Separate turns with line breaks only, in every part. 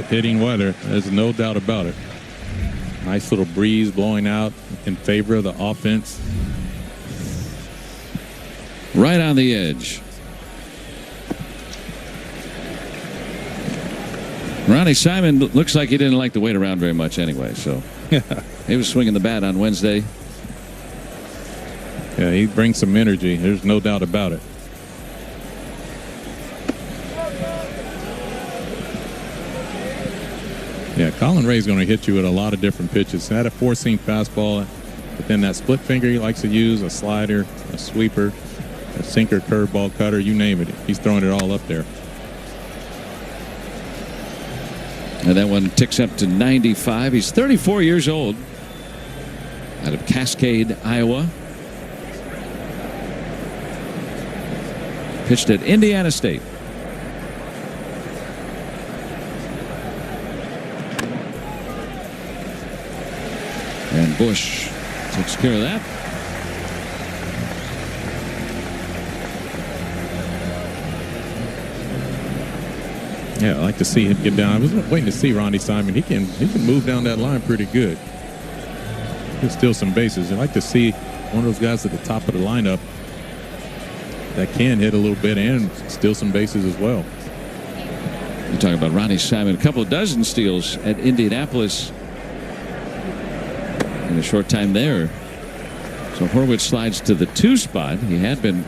Hitting weather, there's no doubt about it. Nice little breeze blowing out in favor of the offense.
Right on the edge. Ronnie Simon looks like he didn't like to wait around very much anyway, so he was swinging the bat on Wednesday.
Yeah, he brings some energy. There's no doubt about it. Yeah, Colin Ray's going to hit you with a lot of different pitches. Had a four-seam fastball, but then that split finger he likes to use, a slider, a sweeper, a sinker, curveball, cutter, you name it. He's throwing it all up there.
And that one ticks up to 95. He's 34 years old. Out of Cascade, Iowa. Pitched at Indiana State. And Bush takes care of that.
Yeah, I like to see him get down. I was waiting to see Ronnie Simon. He can move down that line pretty good. He'll steal some bases. I like to see one of those guys at the top of the lineup that can hit a little bit and steal some bases as well.
You're talking about Ronnie Simon. A couple of dozen steals at Indianapolis in a short time there. So Horwitz slides to the 2 spot. He had been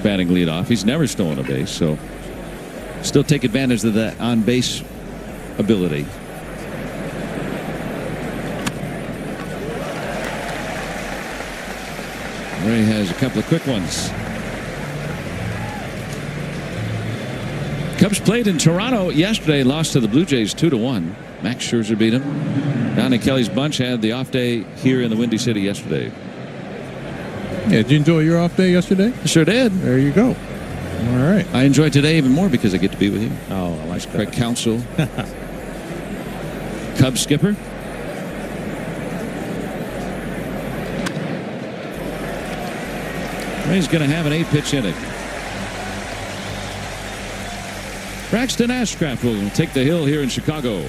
batting leadoff. He's never stolen a base, so still take advantage of that on-base ability. Ray has a couple of quick ones. Cubs played in Toronto yesterday, lost to the Blue Jays 2-1. Max Scherzer beat him. Donnie Kelly's bunch had the off day here in the Windy City yesterday.
Yeah, did you enjoy your off day yesterday?
I sure did.
There you go. All right.
I enjoy today even more because I get to be with you.
Oh, I like
Craig Counsell. Cubs skipper. Ray's going to have an 8-pitch inning. Braxton Ashcraft will take the hill here in Chicago.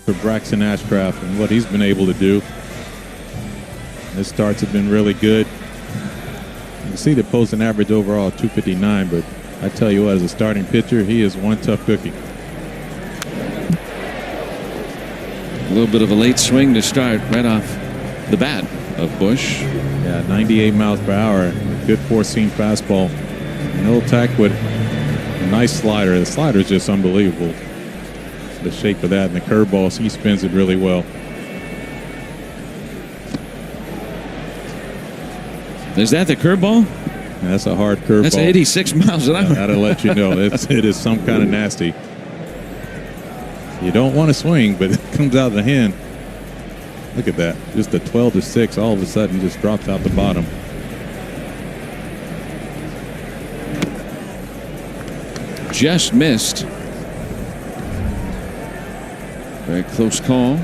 For Braxton Ashcraft and what he's been able to do. His starts have been really good. You can see the posting average overall 259, but I tell you what, as a starting pitcher, he is one tough cookie.
A little bit of a late swing to start right off the bat of Bush.
Yeah, 98 miles per hour. Good four-seam fastball. And he'll attack with a nice slider. The slider is just unbelievable. The shape of that and the curveball, he spins it really well.
Is that the curveball?
That's a hard curveball.
That's 86 miles an hour.
That'll let you know it is some kind of nasty. You don't want to swing, but it comes out of the hand. Look at that. Just a 12-6 all of a sudden just drops out the bottom.
Just missed. Very close call.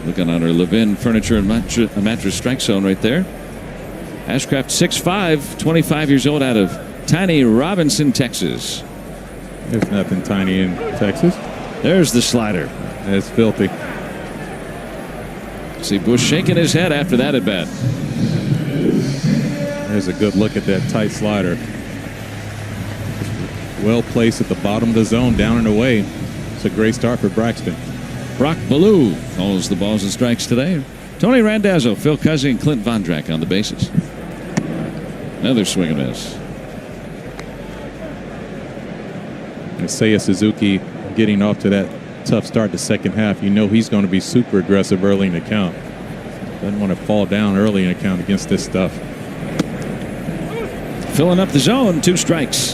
Looking at our Levin Furniture and Mattress strike zone right there. Ashcraft 6'5", 25 years old, out of tiny Robinson, Texas.
There's nothing tiny in Texas.
There's the slider.
It's filthy.
See Bush shaking his head after that at bat.
There's a good look at that tight slider. Well placed at the bottom of the zone, down and away. It's a great start for Braxton.
Brock Ballou calls the balls and strikes today. Tony Randazzo, Phil Cuzzy, and Clint Vondrak on the bases. Another swing and miss.
Seiya Suzuki getting off to that tough start the second half. You know he's going to be super aggressive early in the count. Doesn't want to fall down early in the count against this stuff.
Filling up the zone, 2 strikes.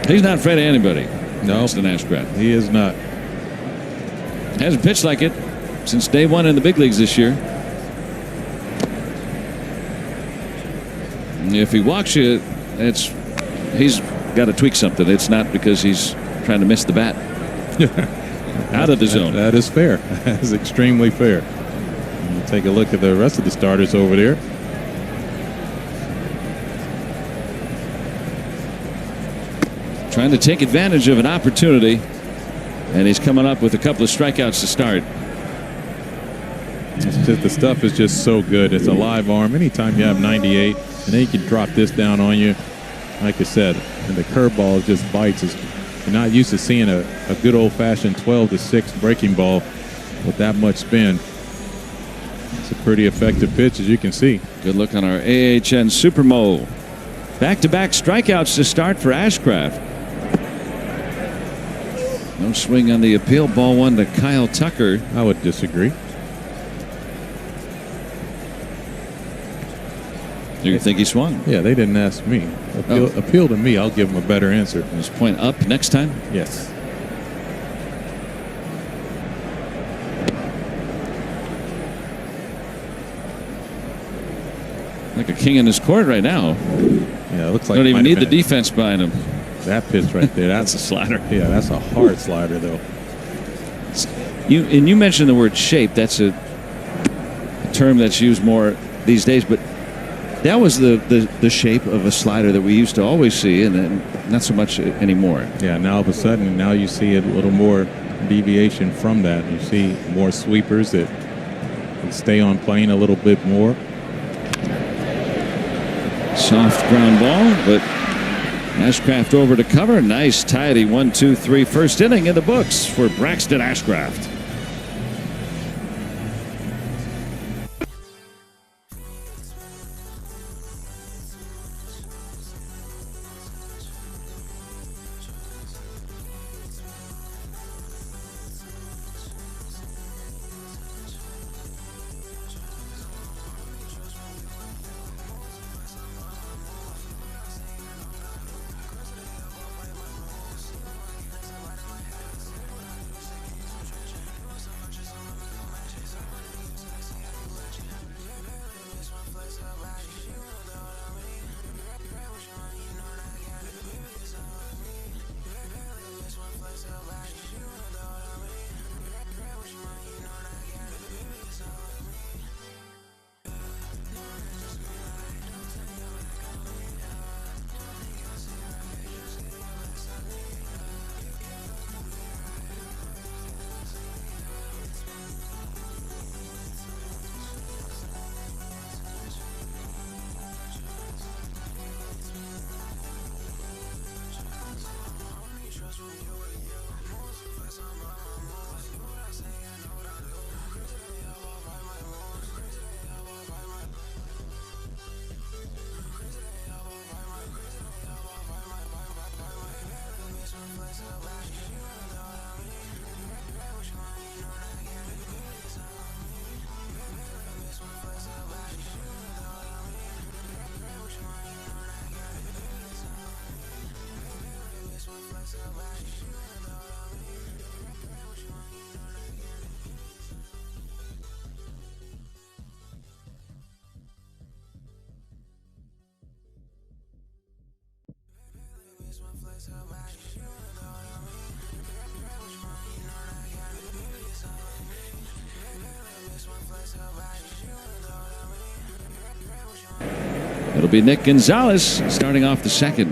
He's not afraid of anybody.
No,
Austin Ashcraft.
He is not.
Hasn't pitched like it since day one in the big leagues this year. If he walks you, he's got to tweak something. It's not because he's trying to miss the bat. Out of the zone.
That is fair. That is extremely fair. We'll take a look at the rest of the starters over there.
Trying to take advantage of an opportunity, and he's coming up with a couple of strikeouts to start.
It's just, the stuff is just so good. It's a live arm. Anytime you have 98, and then you can drop this down on you, like I said, and the curveball just bites. You're not used to seeing a good old-fashioned 12-6 breaking ball with that much spin. It's a pretty effective pitch, as you can see.
Good look on our AHN Supermo. Back-to-back strikeouts to start for Ashcraft. No swing on the appeal. Ball 1 to Kyle Tucker.
I would disagree.
You think he swung?
Yeah, they didn't ask me. Appeal to me, I'll give them a better answer.
Is point up next time?
Yes.
Like a king in his court right now.
Yeah, it looks like
don't even need the defense behind him.
That pitch right there.
That's a slider.
Yeah, that's a hard slider, though.
You mentioned the word shape. That's a term that's used more these days, but that was the shape of a slider that we used to always see, and not so much anymore.
Yeah, now all of a sudden, now you see a little more deviation from that. You see more sweepers that stay on plane a little bit more.
Soft ground ball, but Ashcraft over to cover. Nice tidy 1-2-3 first inning in the books for Braxton Ashcraft. It'll be Nick Gonzalez starting off the second.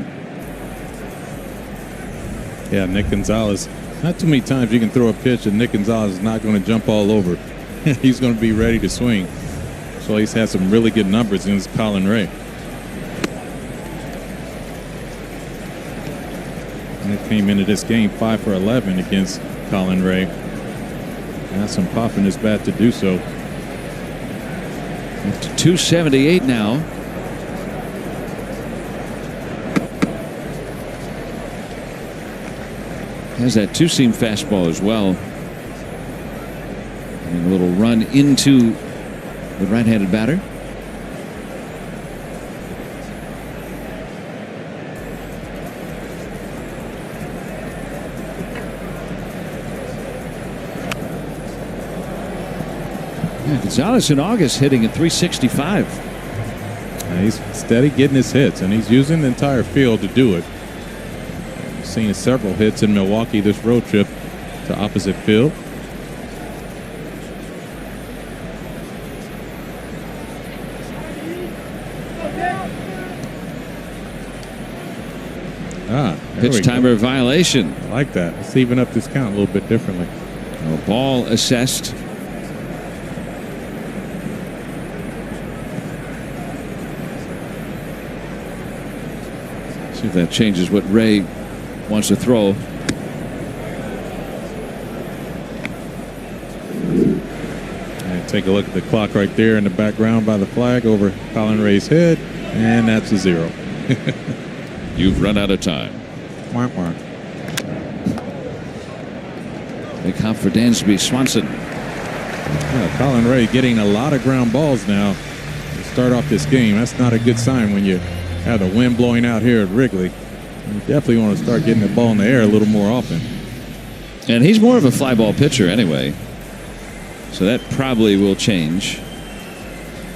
Yeah, Nick Gonzalez. Not too many times you can throw a pitch and Nick Gonzalez is not going to jump all over. He's going to be ready to swing. So he's had some really good numbers against Colin Ray. And he came into this game 5 for 11 against Colin Ray. Got some pop in his bat to do so.
Up to 278 now. Has that two-seam fastball as well. And a little run into the right-handed batter. Yeah, Gonzalez in August hitting at 365.
He's steady getting his hits, and he's using the entire field to do it. Seen several hits in Milwaukee this road trip to opposite field.
Pitch timer violation.
I like that. Let's even up this count a little bit differently.
Ball assessed. See if that changes what Ray wants to throw.
And take a look at the clock right there in the background by the flag over Colin Ray's head, and that's a 0.
You've run out of time.
Wah, wah.
Big hop for Dansby Swanson.
Yeah, Colin Ray getting a lot of ground balls now to start off this game. That's not a good sign when you have the wind blowing out here at Wrigley. You definitely want to start getting the ball in the air a little more often.
And he's more of a fly ball pitcher anyway, so that probably will change.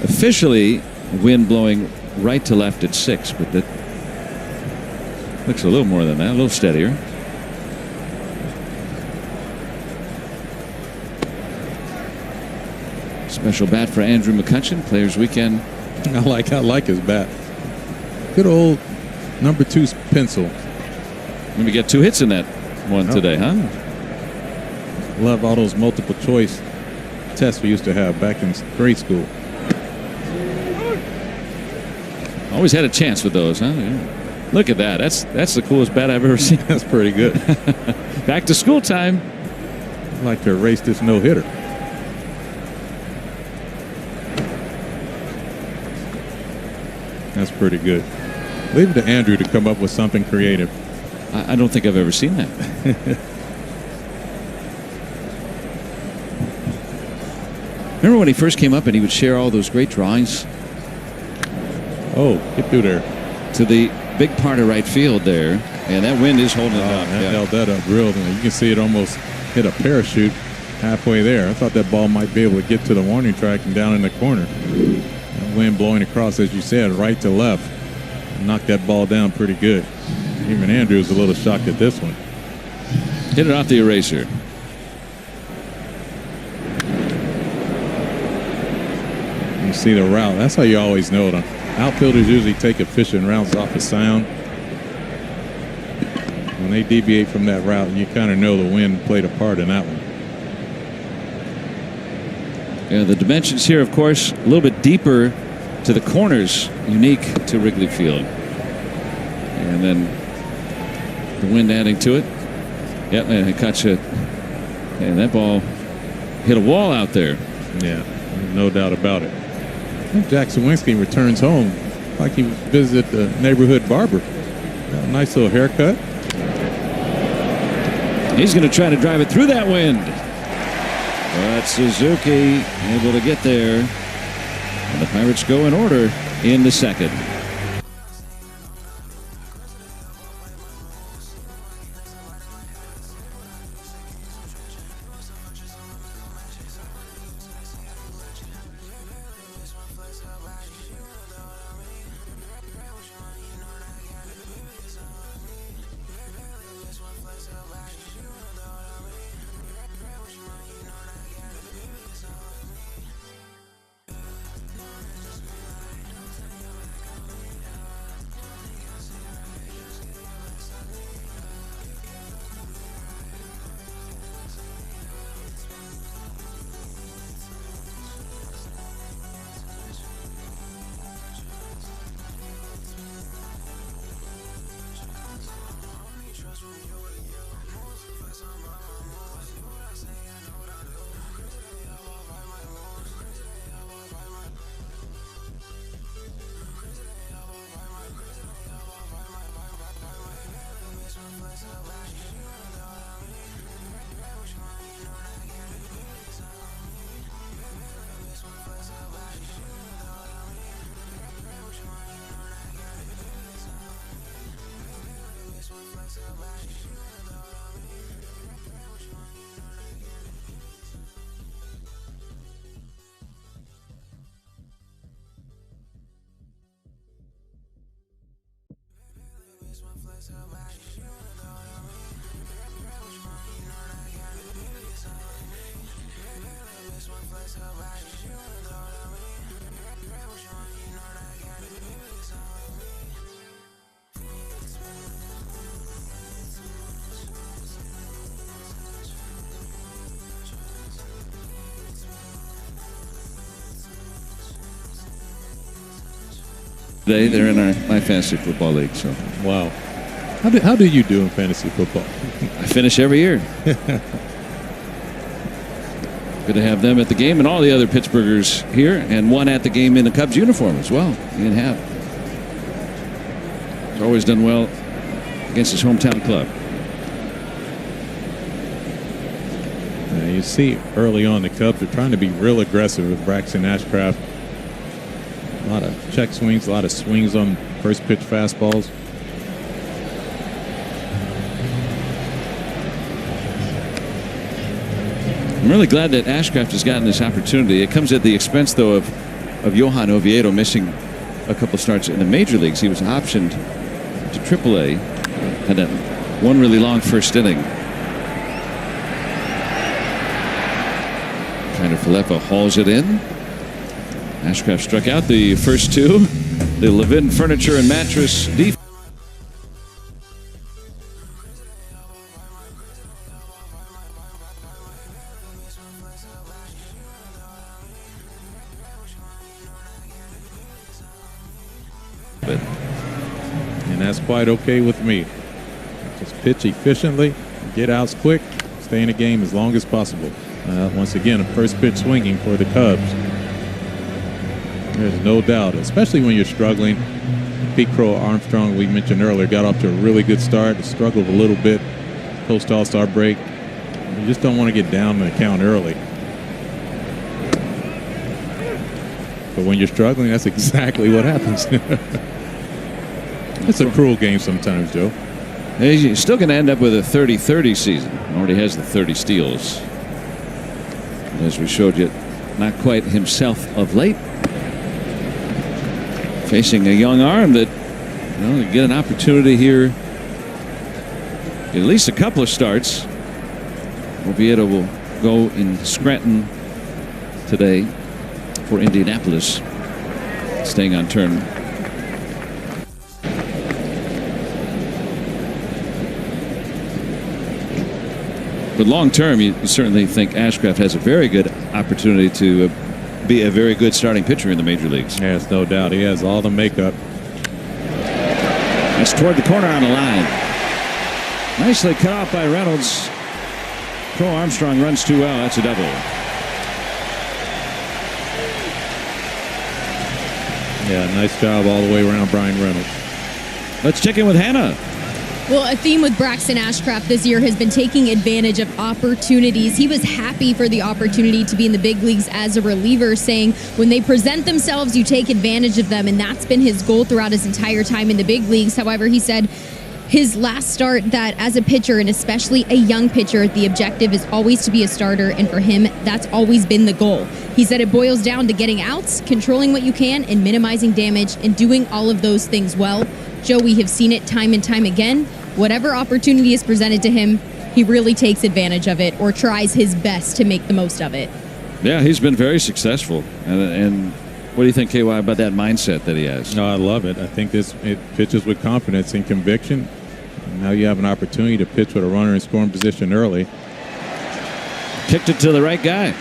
Officially, wind blowing right to left at 6, but that looks a little more than that, a little steadier. Special bat for Andrew McCutchen, Players Weekend.
I like his bat. Good old number 2 pencil.
Let me get 2 hits in that one today, huh?
Love all those multiple choice tests we used to have back in grade school.
Always had a chance with those, huh? Yeah. Look at that. That's the coolest bat I've ever seen.
That's pretty good.
Back to school time.
I'd like to erase this no-hitter. That's pretty good. Leave it to Andrew to come up with something creative.
I don't think I've ever seen that. Remember when he first came up and he would share all those great drawings?
Oh, get through there.
To the big part of right field there. And that wind is holding it up.
That held that up real. You can see it almost hit a parachute halfway there. I thought that ball might be able to get to the warning track and down in the corner. That wind blowing across, as you said, right to left. Knocked that ball down pretty good. Even Andrew was a little shocked at this one.
Hit it off the eraser.
You see the route. That's how you always know it. Outfielders usually take efficient routes off the sound. When they deviate from that route, you kind of know the wind played a part in that one.
Yeah, the dimensions here, of course, a little bit deeper to the corners, unique to Wrigley Field. And then the wind adding to it. Yep, and it caught you. And that ball hit a wall out there.
Yeah, no doubt about it. Jack Sawinski returns home like he visited the neighborhood barber. Got a nice little haircut.
He's going to try to drive it through that wind. But Suzuki able to get there. And the Pirates go in order in the second. Today they're in my fantasy football league. So
Wow. How do you do in fantasy football?
I finish every year. Good to have them at the game and all the other Pittsburghers here, and one at the game in the Cubs uniform as well. Ian Happ. He's always done well against his hometown club.
You see early on the Cubs are trying to be real aggressive with Braxton Ashcraft. A lot of check swings, a lot of swings on first pitch fastballs.
I'm really glad that Ashcraft has gotten this opportunity. It comes at the expense, though, of Johan Oviedo missing a couple starts in the major leagues. He was optioned to AAA. Had that one really long first inning. Kind of Falefa hauls it in. Ashcraft struck out the first two. The Levin Furniture and Mattress defense.
And that's quite okay with me. Just pitch efficiently, get outs quick, stay in the game as long as possible. Once again, a first pitch swinging for the Cubs. There's no doubt, especially when you're struggling. Pete Crow Armstrong, we mentioned earlier, got off to a really good start, struggled a little bit post All-Star break. You just don't want to get down in the count early. But when you're struggling, that's exactly what happens. It's a cruel game sometimes, Joe.
He's still going to end up with a 30-30 season. Already has the 30 steals. As we showed you, not quite himself of late. Facing a young arm that, you know, get an opportunity here. At least a couple of starts. Oviedo will go in Scranton today for Indianapolis, staying on turn. But long term, you certainly think Ashcraft has a very good opportunity to be a very good starting pitcher in the major leagues.
Yes, no doubt. He has all the makeup.
That's toward the corner on the line. Nicely cut off by Reynolds. Crow Armstrong runs too well. That's a double.
Yeah, nice job all the way around, Brian Reynolds.
Let's check in with Hannah.
Well, a theme with Braxton Ashcraft this year has been taking advantage of opportunities. He was happy for the opportunity to be in the big leagues as a reliever, saying when they present themselves, you take advantage of them, and that's been his goal throughout his entire time in the big leagues. However, he said his last start, that as a pitcher, and especially a young pitcher, the objective is always to be a starter, and for him, that's always been the goal. He said it boils down to getting outs, controlling what you can, and minimizing damage, and doing all of those things well. Joe, we have seen it time and time again. Whatever opportunity is presented to him, he really takes advantage of it or tries his best to make the most of it.
Yeah, he's been very successful. And what do you think, KY, about that mindset that he has?
No, I love it. I think it pitches with confidence and conviction. Now you have an opportunity to pitch with a runner in scoring position early.
Kicked it to the right guy.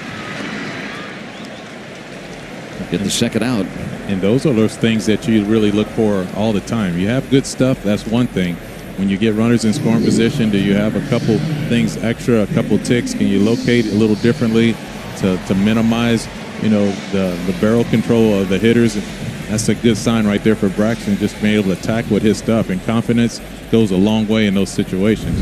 Get the second out.
And those are those things that you really look for all the time. You have good stuff, that's one thing. When you get runners in scoring position, do you have a couple things extra, a couple ticks? Can you locate a little differently to minimize, you know, the barrel control of the hitters? That's a good sign right there for Braxton, just being able to attack with his stuff. And confidence goes a long way in those situations.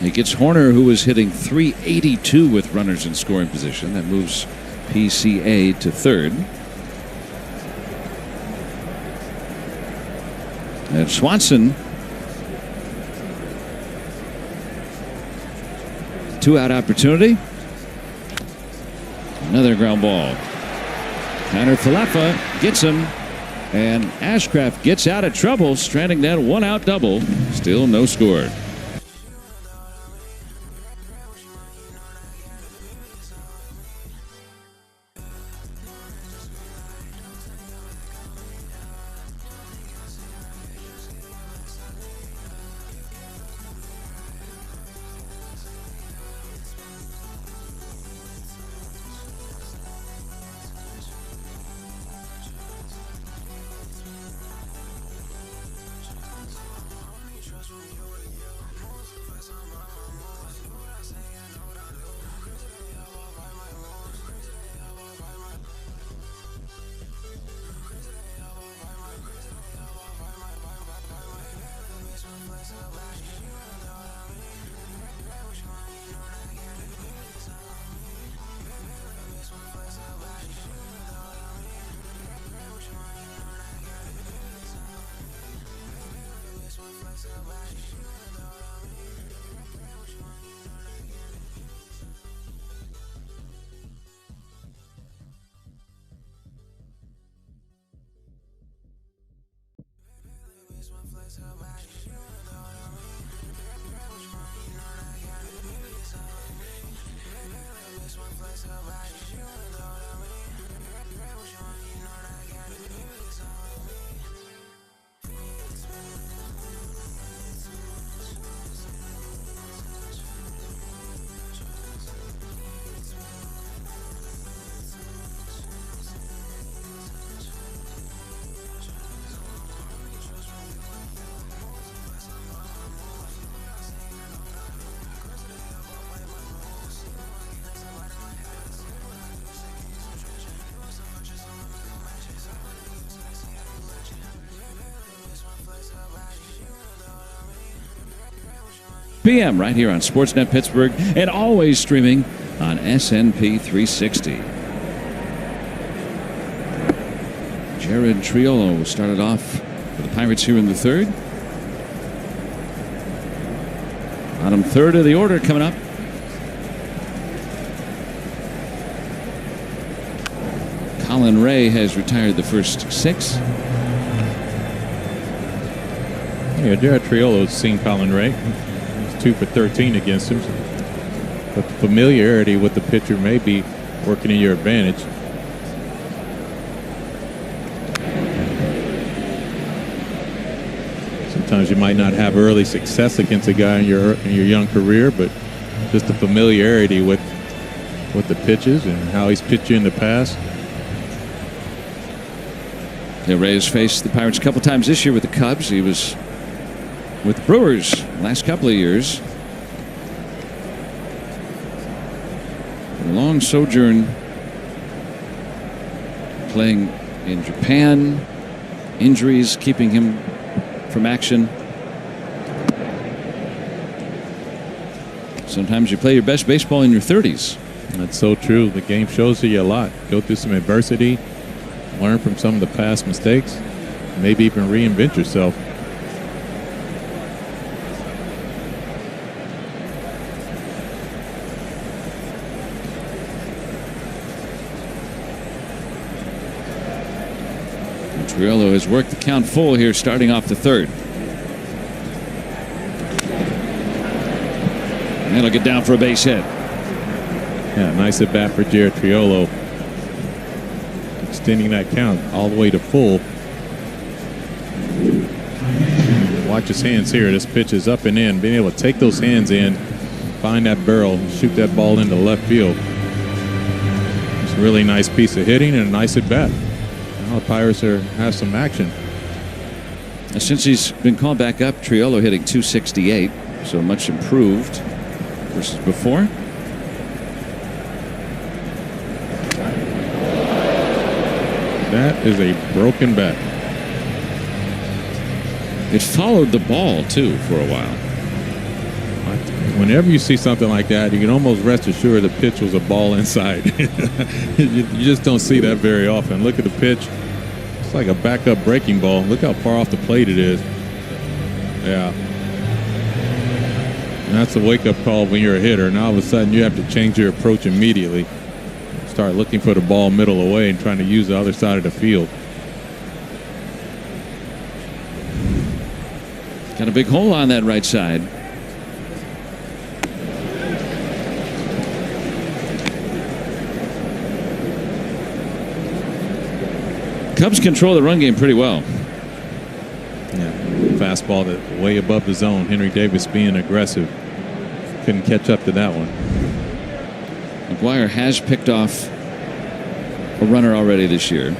He gets Horner, who was hitting .382 with runners in scoring position. That moves PCA to third. And Swanson, two-out opportunity. Another ground ball. Connor Falefa gets him, And Ashcraft gets out of trouble, stranding that 1-out double. Still no score. p.m. right here on Sportsnet Pittsburgh and always streaming on SNP 360. Jared Triolo started off for the Pirates here in the third. Bottom third of the order coming up. Colin Ray has retired the first 6.
Yeah, Jared Triolo's seen Colin Ray. 2 for 13 against him. But the familiarity with the pitcher may be working in your advantage. Sometimes you might not have early success against a guy in your young career, but just the familiarity with the pitches and how he's pitched you in the past.
Yeah, Ray has faced the Pirates a couple times this year with the Cubs. He was with the Brewers the last couple of years. A long sojourn playing in Japan. Injuries keeping him from action. Sometimes you play your best baseball in your 30s.
That's so true. The game shows you a lot. Go through some adversity, learn from some of the past mistakes, maybe even reinvent yourself.
Triolo has worked the count full here starting off the third. And that'll get down for a base hit.
Yeah, nice at bat for Jared Triolo. Extending that count all the way to full. Watch his hands here. This pitch is up and in. Being able to take those hands in, find that barrel, shoot that ball into left field. It's a really nice piece of hitting and a nice at bat. Now the Pirates have some action.
Since he's been called back up, Triolo hitting .268, so much improved versus before.
That is a broken bat.
It followed the ball, too, for a while.
Whenever you see something like that, you can almost rest assured the pitch was a ball inside. You just don't see that very often. Look at the pitch. It's like a backup breaking ball. Look how far off the plate it is. Yeah. And that's a wake-up call when you're a hitter. Now all of a sudden you have to change your approach immediately. Start looking for the ball middle away and trying to use the other side of the field.
Got a big hole on that right side. Cubs control the run game pretty well.
Yeah, fastball that way above the zone. Henry Davis being aggressive. Couldn't catch up to that one.
McGuire has picked off a runner already this year.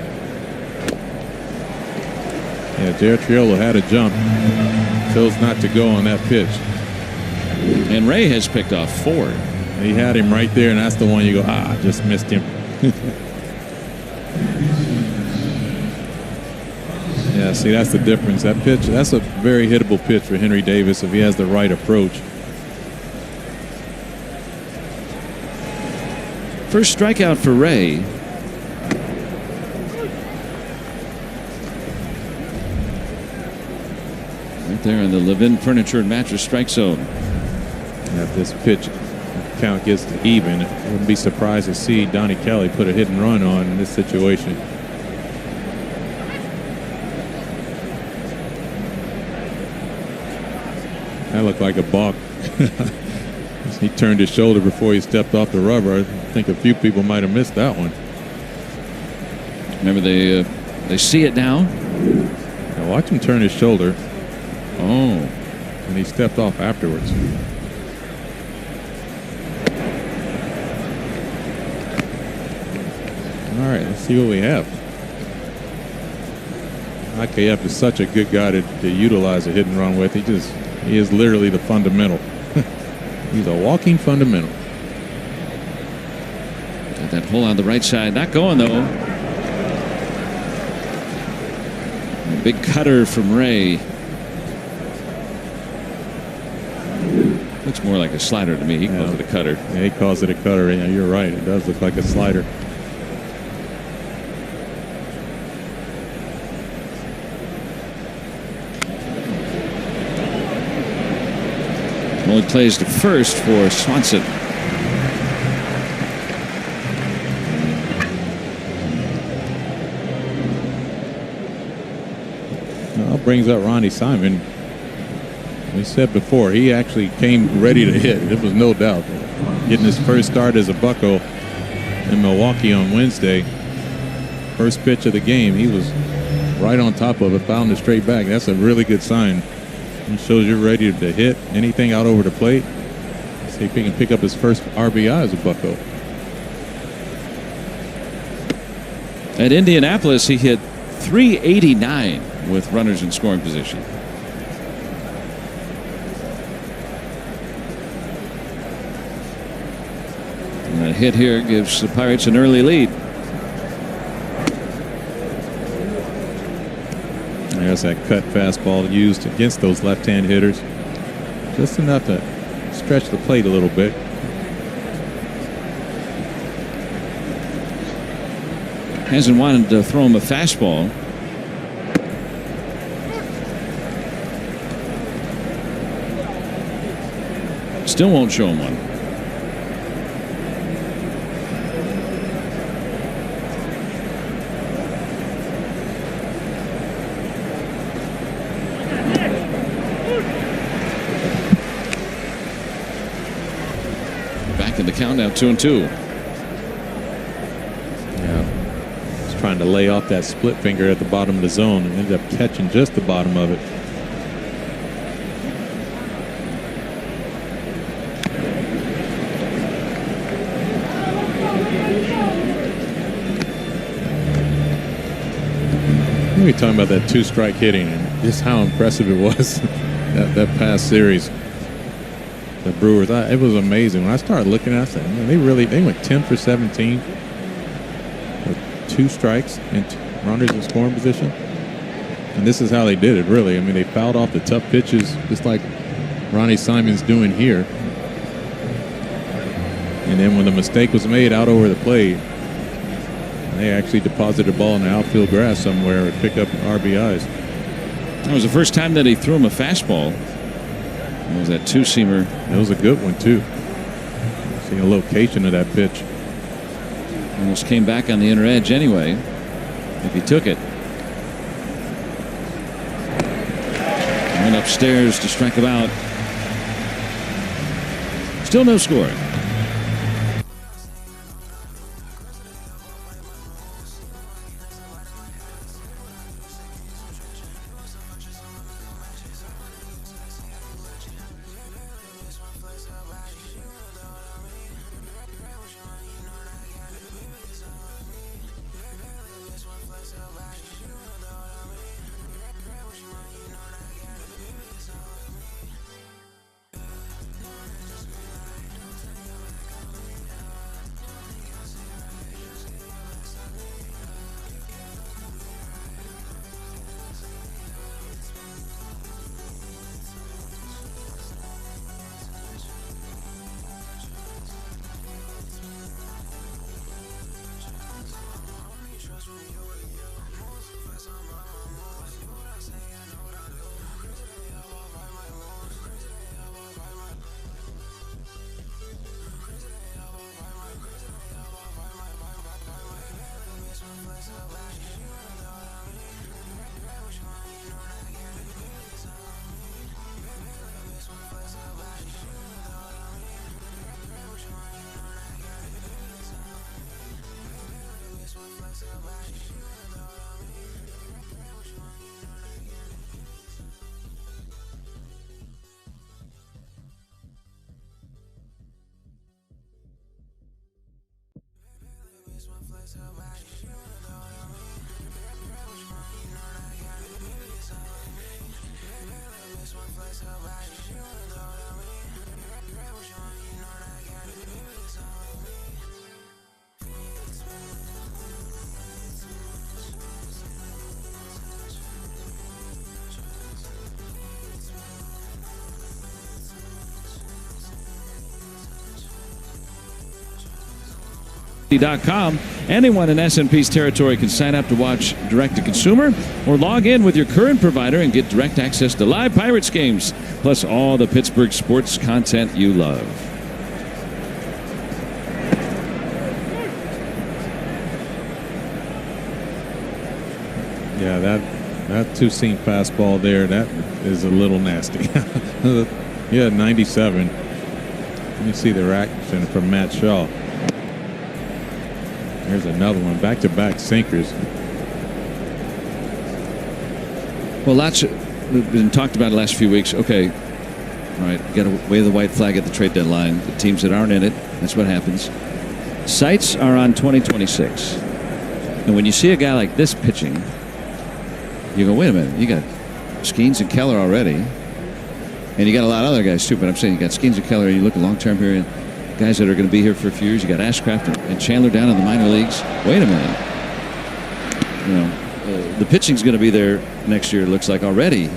Yeah, Jared Triolo had a jump. Chose not to go on that pitch.
And Ray has picked off 4.
He had him right there, and that's the one you go, just missed him. Yeah, see, that's the difference. That pitch, that's a very hittable pitch for Henry Davis if he has the right approach.
First strikeout for Ray. Right there in the Levin Furniture and Mattress strike zone.
Yeah, if this pitch count gets to even, I wouldn't be surprised to see Donnie Kelly put a hit and run on in this situation. That looked like a balk. He turned his shoulder before he stepped off the rubber. I think a few people might have missed that one.
Remember, they see it now.
Now watch him turn his shoulder.
Oh.
And he stepped off afterwards. All right, let's see what we have. IKF is such a good guy to utilize a hit and run with. He is literally the fundamental. He's a walking fundamental.
Got that hole on the right side. Not going, though. A big cutter from Ray. Looks more like a slider to me. He calls it a cutter.
Yeah, he calls it a cutter. Yeah, you're right. It does look like a slider.
Only plays to first for Swanson.
Well, brings up Ronnie Simon. We said before, he actually came ready to hit. There was no doubt. Getting his first start as a Bucco in Milwaukee on Wednesday. First pitch of the game, he was right on top of it, found it straight back. That's a really good sign. It shows you're ready to hit anything out over the plate. See if he can pick up his first RBI as a Bucco.
At Indianapolis, he hit .389 with runners in scoring position. And that hit here gives the Pirates an early lead.
There's that cut fastball used against those left-hand hitters. Just enough to stretch the plate a little bit.
Hasn't wanted to throw him a fastball. Still won't show him one. In the count now, 2-2.
Yeah, he's trying to lay off that split finger at the bottom of the zone and ended up catching just the bottom of it. We were talking about that 2-strike hitting and just how impressive it was that past series. The Brewers, it was amazing. When I started looking at it, I said, man, they went 10 for 17 with 2 strikes and runners in scoring position. And this is how they did it, really. I mean, they fouled off the tough pitches just like Ronnie Simon's doing here. And then when the mistake was made out over the plate, they actually deposited the ball in the outfield grass somewhere to pick up RBIs.
That was the first time that he threw him a fastball. It was that 2-seamer.
That was a good one, too. See the location of that pitch.
Almost came back on the inner edge anyway, if he took it. And a upstairs to strike him out. Still no score. .com. Anyone in S&P's territory can sign up to watch direct-to-consumer or log in with your current provider and get direct access to live Pirates games, plus all the Pittsburgh sports content you love.
Yeah, that two-seam fastball there, that is a little nasty. Yeah, 97. Let me see the reaction from Matt Shaw. There's another one, back-to-back sinkers.
Well, lots have been talked about the last few weeks. Okay, all right, got to wave the white flag at the trade deadline. The teams that aren't in it, that's what happens. Sights are on 2026. And when you see a guy like this pitching, you go, wait a minute, you got Skeens and Keller already. And you got a lot of other guys, too, but I'm saying you got Skeens and Keller, and you look at long-term here, guys that are going to be here for a few years. You got Ashcraft and Chandler down in the minor leagues. Wait a minute. You know, the pitching's going to be there next year, it looks like already.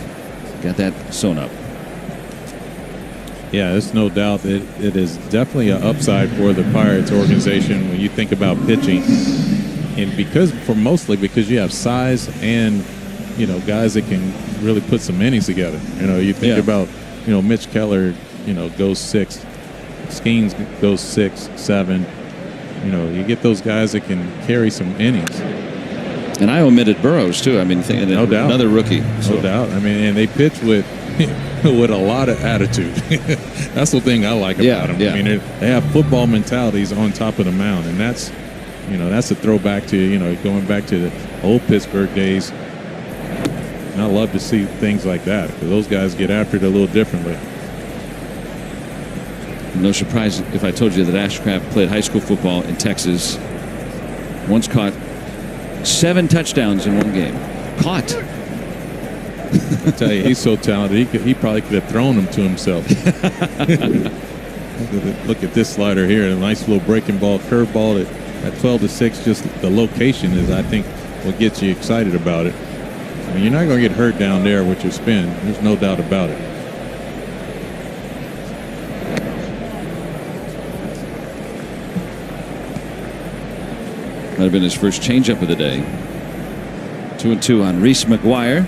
Got that sewn up.
Yeah, there's no doubt that it is definitely an upside for the Pirates organization when you think about pitching. And mostly because you have size and, you know, guys that can really put some innings together. You know, you think about, you know, Mitch Keller, you know, goes 6. Skeens goes 6, 7. You know, you get those guys that can carry some innings.
And I omitted Burrows too. I mean,
no doubt,
another rookie.
No doubt. I mean, and they pitch with with a lot of attitude. That's the thing I like about them.
Yeah.
I mean, they have football mentalities on top of the mound, and that's, you know, that's a throwback to, you know, going back to the old Pittsburgh days. And I love to see things like that because those guys get after it a little differently.
No surprise if I told you that Ashcraft played high school football in Texas. Once caught 7 touchdowns in one game. Caught.
I tell you, he's so talented. He probably could have thrown them to himself. Look at this slider here. A nice little breaking ball, curveball at 12-6. Just the location is, I think, what gets you excited about it. I mean, you're not going to get hurt down there with your spin. There's no doubt about it.
Might have been his first changeup of the day. 2-2 on Reese McGuire.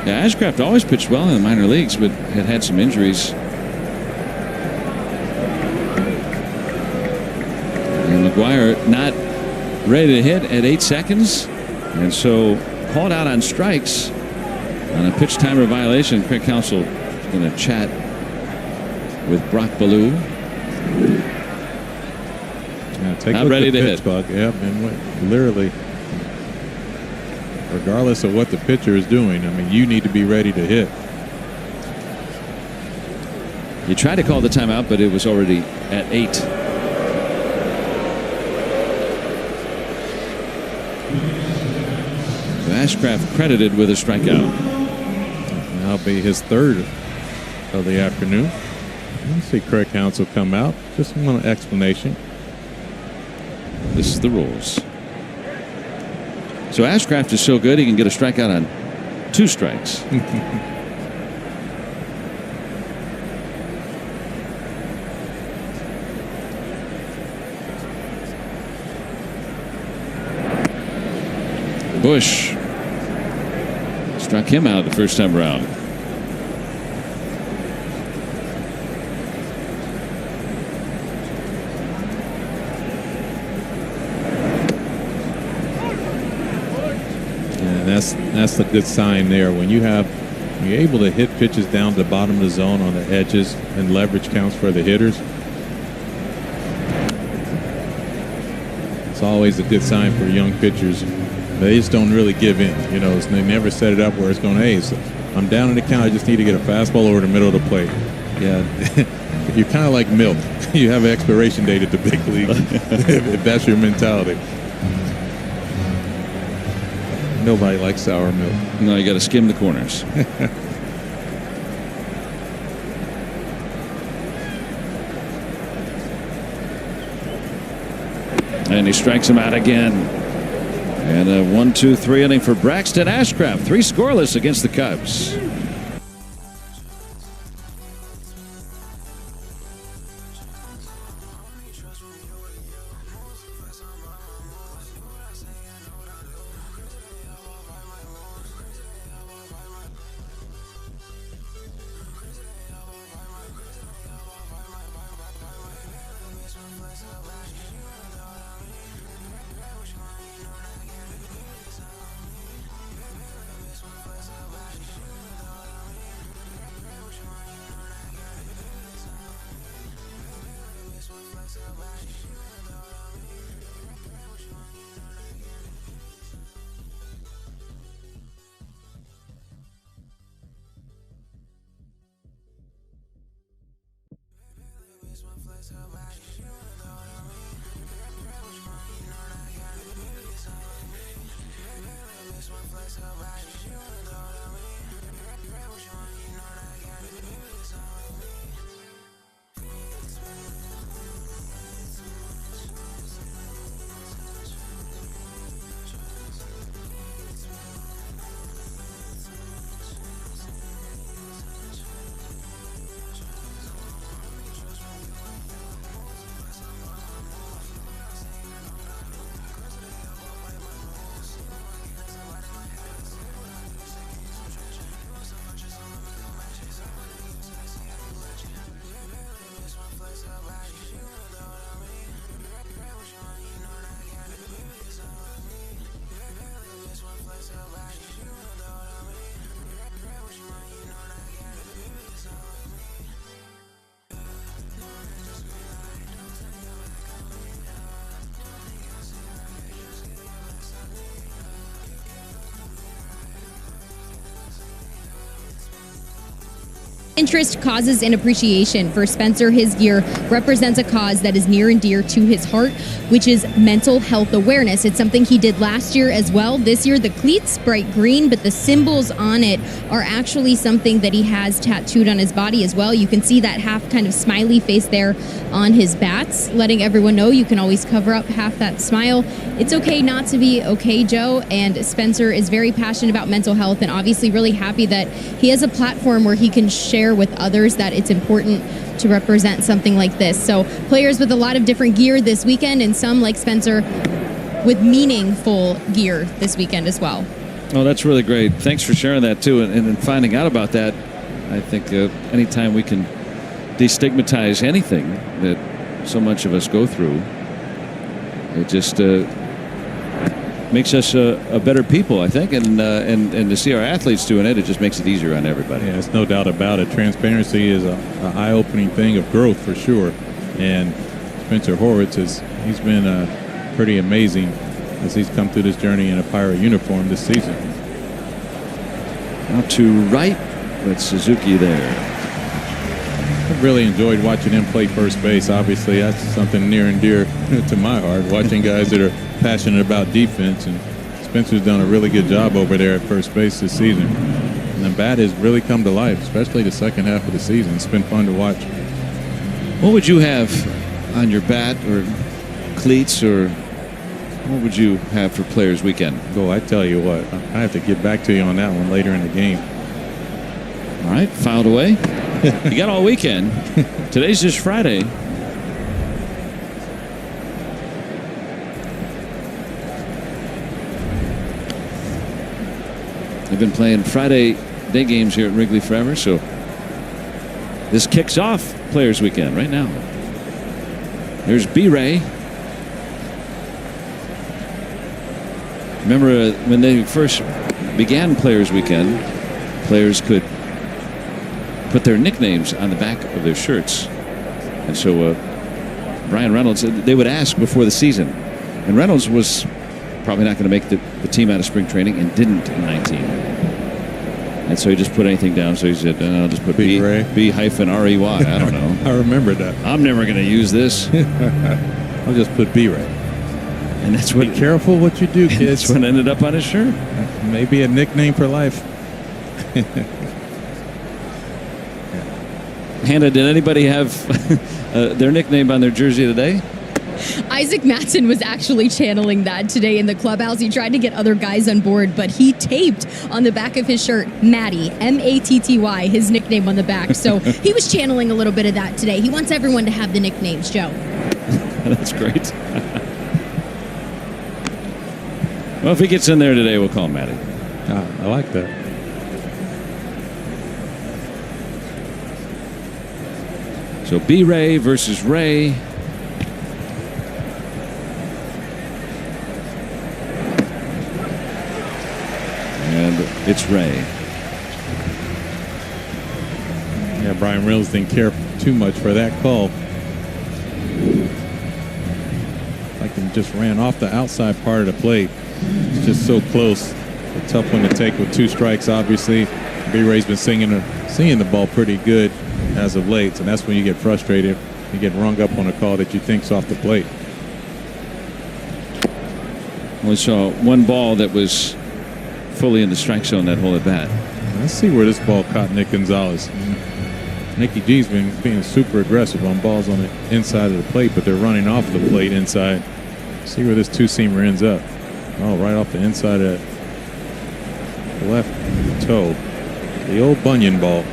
Yeah, Ashcraft always pitched well in the minor leagues, but had some injuries. And McGuire not ready to hit at 8 seconds. And so called out on strikes on a pitch timer violation. Craig Counsell is going to chat with Brock Ballou.
Not ready to hit. Bug. Yep, and literally, regardless of what the pitcher is doing, I mean, you need to be ready to hit.
He tried to call the timeout, but it was already at 8. So Ashcraft credited with a strikeout.
That'll be his third of the afternoon. Let's see Craig Counsell come out. Just one explanation.
This is the rules. So Ashcraft is so good he can get a strikeout on 2 strikes. Bush struck him out the first time around.
That's the good sign there. When you're able to hit pitches down to the bottom of the zone on the edges, and leverage counts for the hitters. It's always a good sign for young pitchers. They just don't really give in. You know, they never set it up where it's going, hey, so I'm down in the count. I just need to get a fastball over the middle of the plate. Yeah, you're kind of like milk. You have an expiration date at the big league if that's your mentality. Nobody likes sour milk.
No, you got to skim the corners. And he strikes him out again. And a 1-2-3 inning for Braxton Ashcraft. 3 scoreless against the Cubs.
Interest causes an appreciation. For Spencer, his gear represents a cause that is near and dear to his heart, which is mental health awareness. It's something he did last year as well. This year, the cleats, bright green, but the symbols on it are actually something that he has tattooed on his body as well. You can see that half kind of smiley face there on his bats, letting everyone know you can always cover up half that smile. It's okay not to be okay, Joe, and Spencer is very passionate about mental health and obviously really happy that he has a platform where he can share with others that it's important to represent something like this. So players with a lot of different gear this weekend, and some like Spencer with meaningful gear this weekend as well.
Oh, that's really great. Thanks for sharing that too, and finding out about that. I think anytime we can destigmatize anything that so much of us go through, it just makes us a better people, I think, and to see our athletes doing it, it just makes it easier on everybody.
Yeah, there's no doubt about it. Transparency is a eye-opening thing of growth for sure. And Spencer Horwitz he's been pretty amazing as he's come through this journey in a Pirate uniform this season.
Out to right, with Suzuki there.
I've really enjoyed watching him play first base. Obviously, that's something near and dear to my heart, watching guys that are passionate about defense. And Spencer's done a really good job over there at first base this season. And the bat has really come to life, especially the second half of the season. It's been fun to watch.
What would you have on your bat or cleats, or what would you have for Players Weekend?
Oh, I tell you what, I have to get back to you on that one later in the game.
All right, fouled away. You got all weekend. Today's just Friday. They've been playing Friday day games here at Wrigley forever, so this kicks off Players Weekend right now. There's B-Ray. Remember when they first began Players Weekend, players could put their nicknames on the back of their shirts. And so Brian Reynolds, they would ask before the season. And Reynolds was probably not going to make the team out of spring training and didn't in 19. And so he just put anything down. So he said, I'll just put B-R-E-Y. I don't know.
I remember that.
I'm never going to use this.
I'll just put B-Ray.
And that's what.
Be careful what you do, kids.
That's what ended up on his shirt.
Maybe a nickname for life.
Hannah, did anybody have their nickname on their jersey today?
Isaac Matson was actually channeling that today in the clubhouse. He tried to get other guys on board, but he taped on the back of his shirt, Matty, M-A-T-T-Y, his nickname on the back. So he was channeling a little bit of that today. He wants everyone to have the nicknames, Joe.
That's great. Well, if he gets in there today, we'll call him Matty.
I like that.
So B-Ray versus Ray. And it's Ray.
Yeah, Brian Reynolds didn't care too much for that call. Like him just ran off the outside part of the plate. It's just so close. A tough one to take with 2 strikes, obviously. B-Ray's been seeing the ball pretty good as of late, so that's when you get frustrated. You get rung up on a call that you think's off the plate.
We saw one ball that was fully in the strike zone that whole at bat.
Let's see where this ball caught Nick Gonzalez. Nicky G's been being super aggressive on balls on the inside of the plate, but they're running off the plate inside. See where this 2-seamer ends up. Oh, right off the inside of that left toe. The old bunion ball.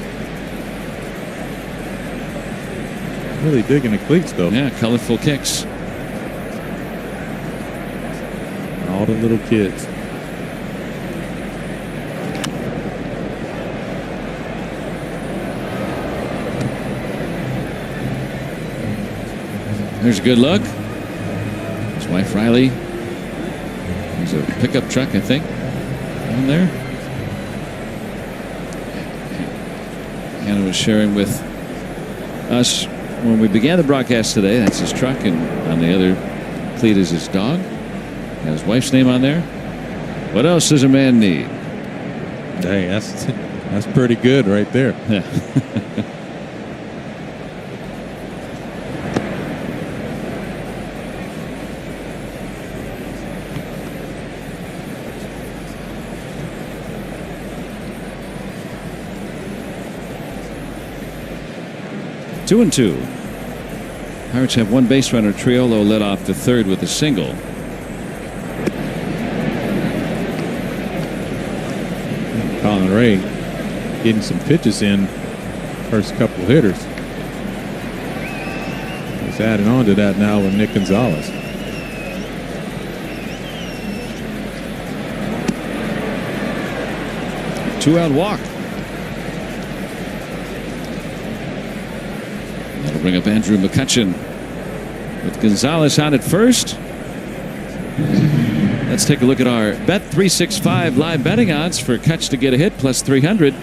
Really digging the cleats, though.
Yeah, colorful kicks.
All the little kids.
There's a good look. His wife Riley. There's a pickup truck, I think, on there. Hannah was sharing with us when we began the broadcast today. That's his truck, and on the other cleat is his dog. Got his wife's name on there. What else does a man need?
Dang, that's pretty good right there.
Yeah. 2-2. Pirates have one base runner. Triolo led off the third with a single.
Colin Ray getting some pitches in first couple of hitters. He's adding on to that now with Nick Gonzalez.
Two-out walk. That'll bring up Andrew McCutcheon with Gonzalez on at first. Let's take a look at our Bet365 live betting odds for Kutch to get a hit, plus 300.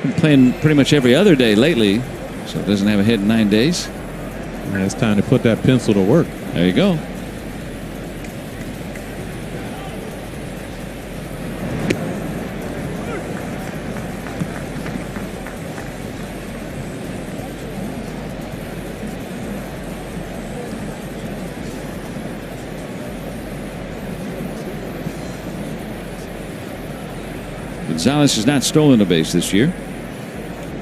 Been playing pretty much every other day lately, so it doesn't have a hit in 9 days.
And it's time to put that pencil to work.
There you go. Gonzalez has not stolen a base this year.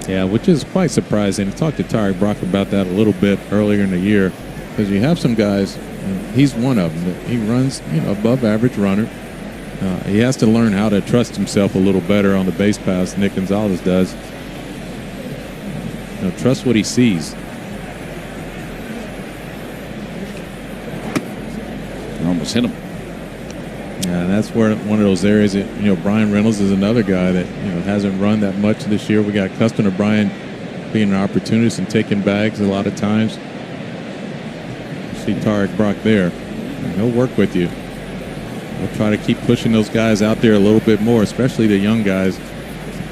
Yeah, which is quite surprising. I talked to Tarek Brock about that a little bit earlier in the year, because you have some guys, and he's one of them. He runs, above average runner. He has to learn how to trust himself a little better on the base paths. Nick Gonzalez does. Trust what he sees.
Almost hit him.
Yeah, and that's where one of those areas that, Brian Reynolds is another guy that, hasn't run that much this year. We got accustomed to Brian being an opportunist and taking bags a lot of times. See Tarek Brock there. He'll work with you. We'll try to keep pushing those guys out there a little bit more, especially the young guys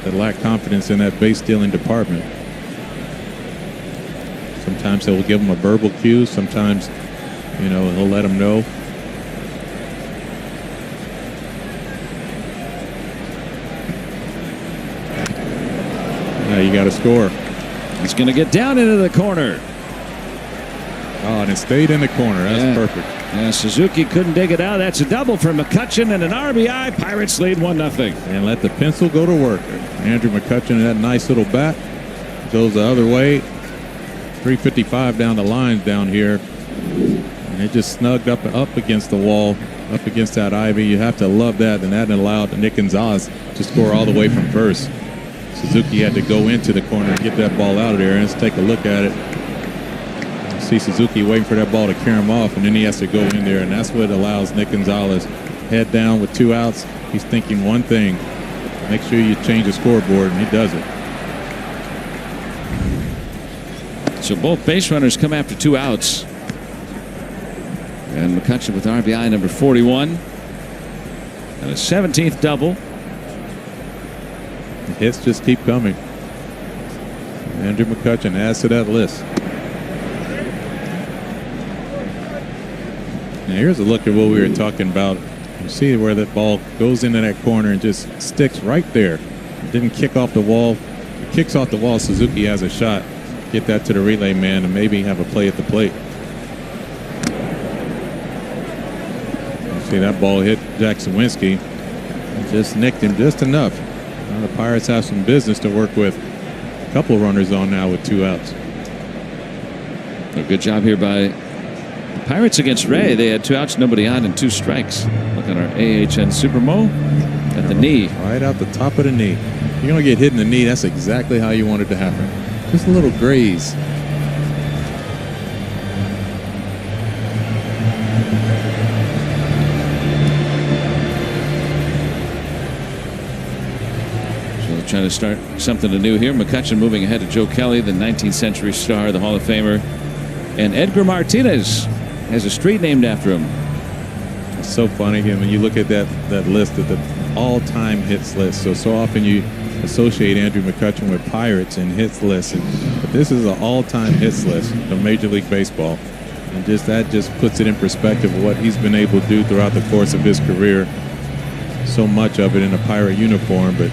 that lack confidence in that base stealing department. Sometimes he'll give them a verbal cue. Sometimes, he'll let them know. Now you got to score.
He's going to get down into the corner.
Oh, and it stayed in the corner. That's perfect.
Yeah, Suzuki couldn't dig it out. That's a double for McCutchen and an RBI. Pirates lead 1-0.
And let the pencil go to work. Andrew McCutchen, that nice little bat, goes the other way. 355 down the line down here. And it just snugged up against the wall, up against that ivy. You have to love that. And that allowed Nick Gonzalez to score all the way from first. Suzuki had to go into the corner and get that ball out of there. And let's take a look at it. See Suzuki waiting for that ball to carry him off, and then he has to go in there, and that's what allows Nick Gonzalez head down with 2 outs. He's thinking one thing: make sure you change the scoreboard, and he does it.
So both base runners come after 2 outs, and McCutchen with RBI number 41 and a 17th double.
The hits just keep coming. Andrew McCutchen adds to that list. Now here's a look at what we were talking about. You see where that ball goes into that corner and just sticks right there. It didn't kick off the wall. It kicks off the wall. Suzuki has a shot. Get that to the relay man and maybe have a play at the plate. You see that ball hit Jack Sawinski. Just nicked him just enough. Now the Pirates have some business to work with. A couple runners on now with 2 outs.
A good job here by the Pirates against Ray. They had 2 outs, nobody on, and 2 strikes. Look at our AHN Supermo at the knee.
Right out the top of the knee. You're going to get hit in the knee. That's exactly how you want it to happen. Just a little graze.
So trying to start something anew here. McCutchen moving ahead to Joe Kelly, the 19th century star, the Hall of Famer. And Edgar Martinez has a street named after him.
It's so funny when you look at that list of the all-time hits list. So often you associate Andrew McCutchen with Pirates and hits lists, but this is an all-time hits list of Major League Baseball, and that just puts it in perspective of what he's been able to do throughout the course of his career. So much of it in a Pirate uniform, but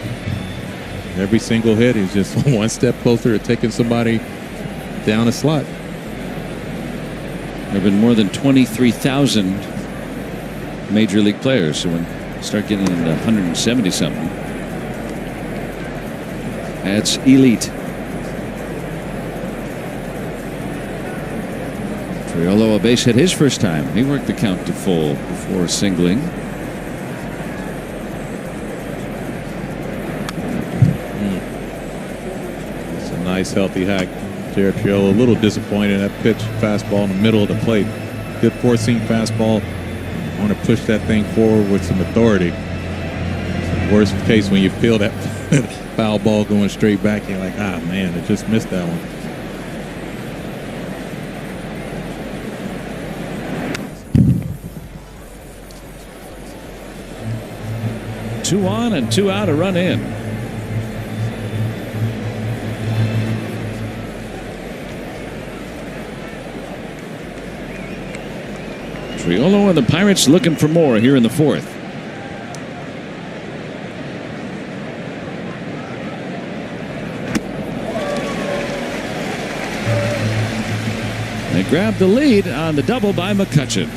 every single hit is just one step closer to taking somebody down a slot.
There have been more than 23,000 Major League players, so when you start getting into 170-something, that's elite. Triolo, a base hit his first time. He worked the count to full before singling.
It's a nice, healthy hack. Jared Triolo a little disappointed in that pitch, fastball in the middle of the plate. Good four-seam fastball. Want to push that thing forward with some authority. Worst case when you feel that foul ball going straight back, you're like, ah, man, I just missed that one.
2 on and 2 out, a run in. Triolo and the Pirates looking for more here in the 4th. They grabbed the lead on the double by McCutchen.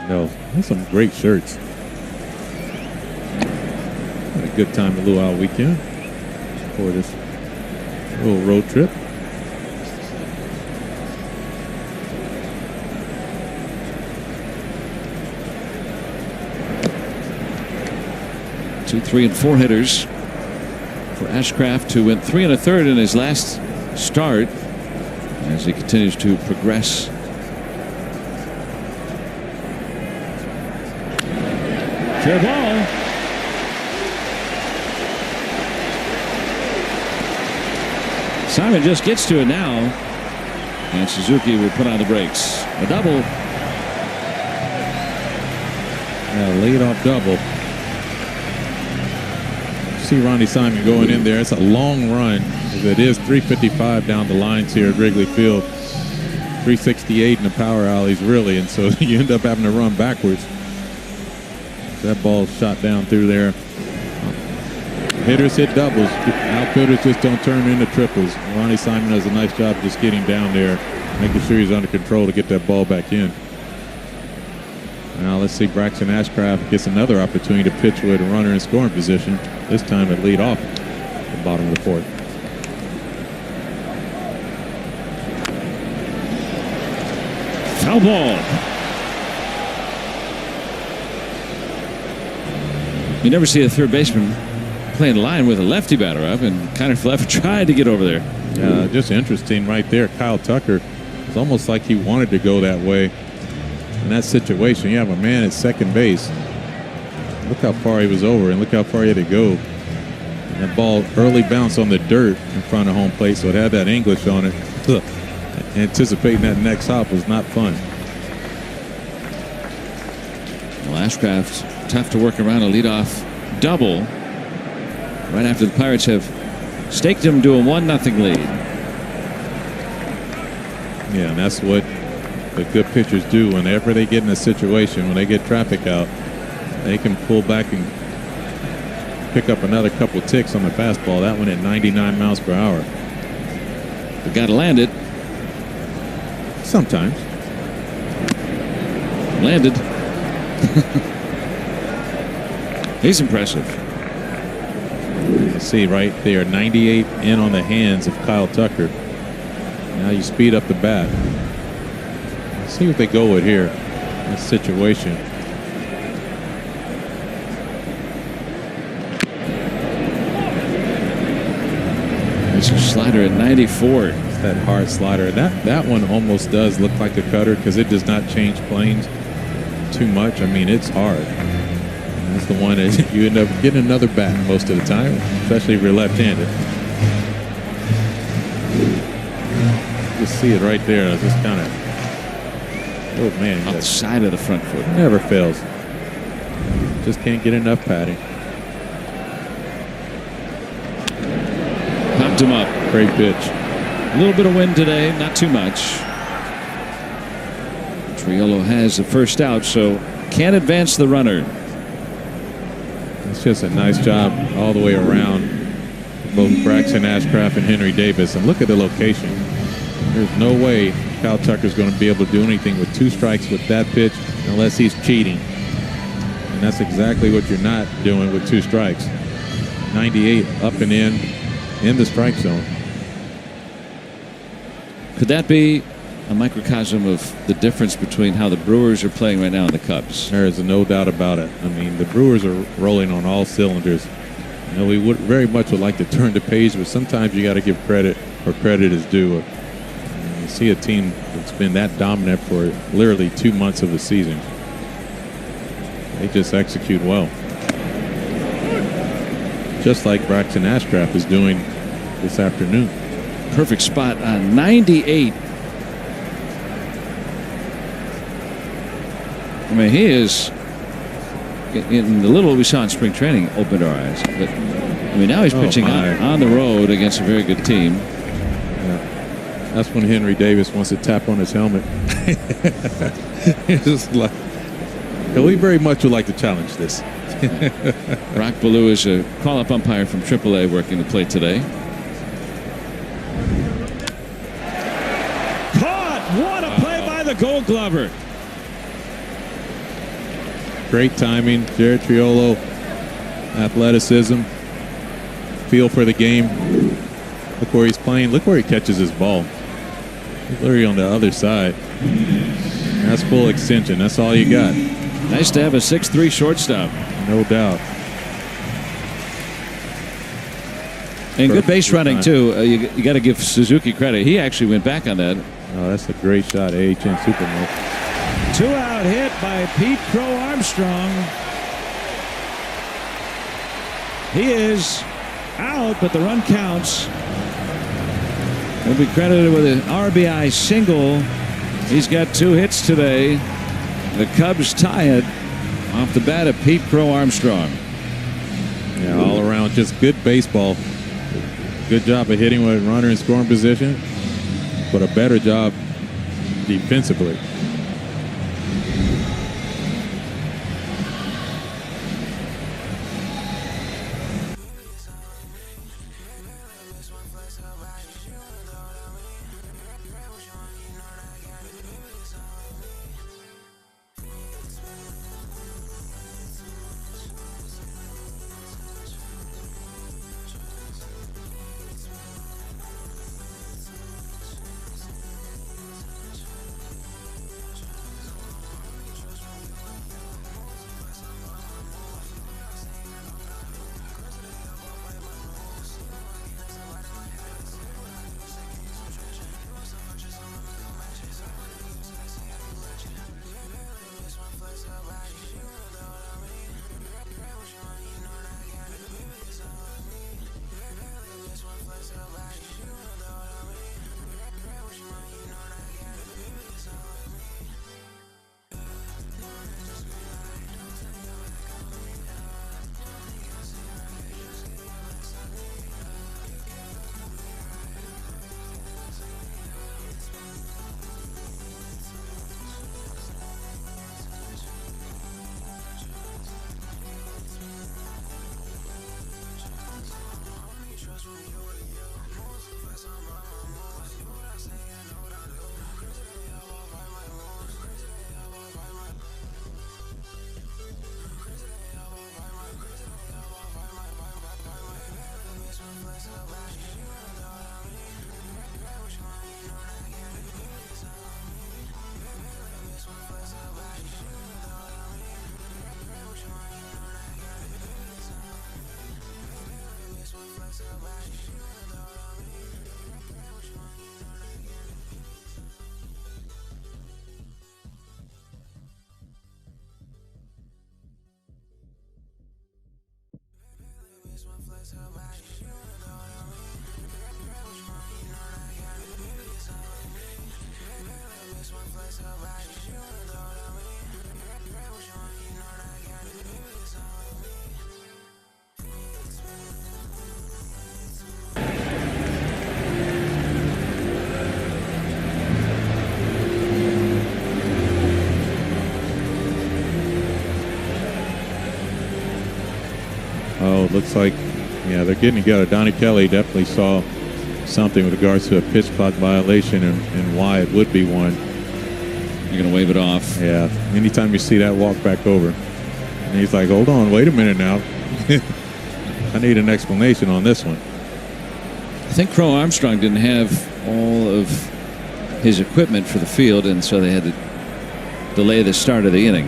No, that's some great shirts. Had a good time, a luau weekend for this little road trip.
Two, 3, and 4 hitters for Ashcraft, who went 3 1/3 in his last start as he continues to progress. Fair ball. Simon just gets to it now, and Suzuki will put on the brakes. A double.
Lead off double. See Ronnie Simon going in there. It's a long run. It is 355 down the lines here at Wrigley Field. 368 in the power alleys, really, and so you end up having to run backwards. That ball shot down through there. Hitters hit doubles. Outfielders just don't turn into triples. Ronnie Simon does a nice job just getting down there, making sure he's under control to get that ball back in. Now let's see, Braxton Ashcraft gets another opportunity to pitch with a runner in scoring position, this time at lead off the bottom of the 4th.
Foul ball. You never see a third baseman playing line with a lefty batter up, and Connor Fleff tried to get over there.
Just interesting right there. Kyle Tucker, it's almost like he wanted to go that way. In that situation, you have a man at second base. Look how far he was over, and look how far he had to go. And that ball early bounced on the dirt in front of home plate, so it had that English on it. Anticipating that next hop was not fun.
Well, Ashcraft, tough to work around a leadoff double right after the Pirates have staked him to a 1-0 lead.
Yeah, and that's what the good pitchers do whenever they get in a situation, when they get traffic out, they can pull back and pick up another couple ticks on the fastball. That one at 99 miles per hour.
But got to land it.
Sometimes.
Landed. He's impressive.
You see right there, 98 in on the hands of Kyle Tucker. Now you speed up the bat. Let's see what they go with here. This situation.
It's a slider at 94.
It's that hard slider. That one almost does look like a cutter because it does not change planes too much. I mean, it's hard. That's the one that you end up getting another bat most of the time, especially if you're left-handed. Just see it right there. It's just kind of, oh man,
outside of the front foot.
Never fails. Just can't get enough padding.
Popped him up.
Great pitch.
A little bit of wind today, not too much. Triolo has the first out, so can't advance the runner.
It's just a nice job all the way around, both Braxton Ashcraft and Henry Davis. And look at the location. There's no way Kyle Tucker's going to be able to do anything with 2 strikes with that pitch unless he's cheating. And that's exactly what you're not doing with 2 strikes. 98 up and in the strike zone.
Could that be a microcosm of the difference between how the Brewers are playing right now and the Cubs?
There is no doubt about it. I mean, the Brewers are rolling on all cylinders. You know, we would very much would like to turn the page, but sometimes you got to give credit where credit is due. You see a team that's been that dominant for literally 2 months of the season. They just execute well. Just like Braxton Ashcraft is doing this afternoon.
Perfect spot on 98. I mean, he is, in the little we saw in spring training, opened our eyes. But, I mean, now he's pitching on the road against a very good team.
Yeah. That's when Henry Davis wants to tap on his helmet. It's just like, we very much would like to challenge this.
Brock Ballou is a call-up umpire from AAA working the plate today.
Caught! What a play by the Gold Glover.
Great timing. Jared Triolo, athleticism, feel for the game. Look where he's playing. Look where he catches his ball. He's literally on the other side. That's full extension. That's all you got.
Nice to have a 6'3" shortstop.
No doubt.
And good base running, too. You got to give Suzuki credit. He actually went back on that.
Oh, that's a great shot. AHN Superman.
2-out hit by Pete Crow Armstrong. He is out, but the run counts. He'll be credited with an RBI single. He's got 2 hits today. The Cubs tie it off the bat of Pete Crow Armstrong.
Yeah, all around just good baseball. Good job of hitting with a runner in scoring position, but a better job defensively. Oh, looks like, yeah, they're getting together. Donnie Kelly definitely saw something with regards to a pitch clock violation and why it would be one.
You're going to wave it off.
Yeah. Anytime you see that, walk back over. And he's like, hold on, wait a minute now. I need an explanation on this one.
I think Crow Armstrong didn't have all of his equipment for the field, and so they had to delay the start of the inning.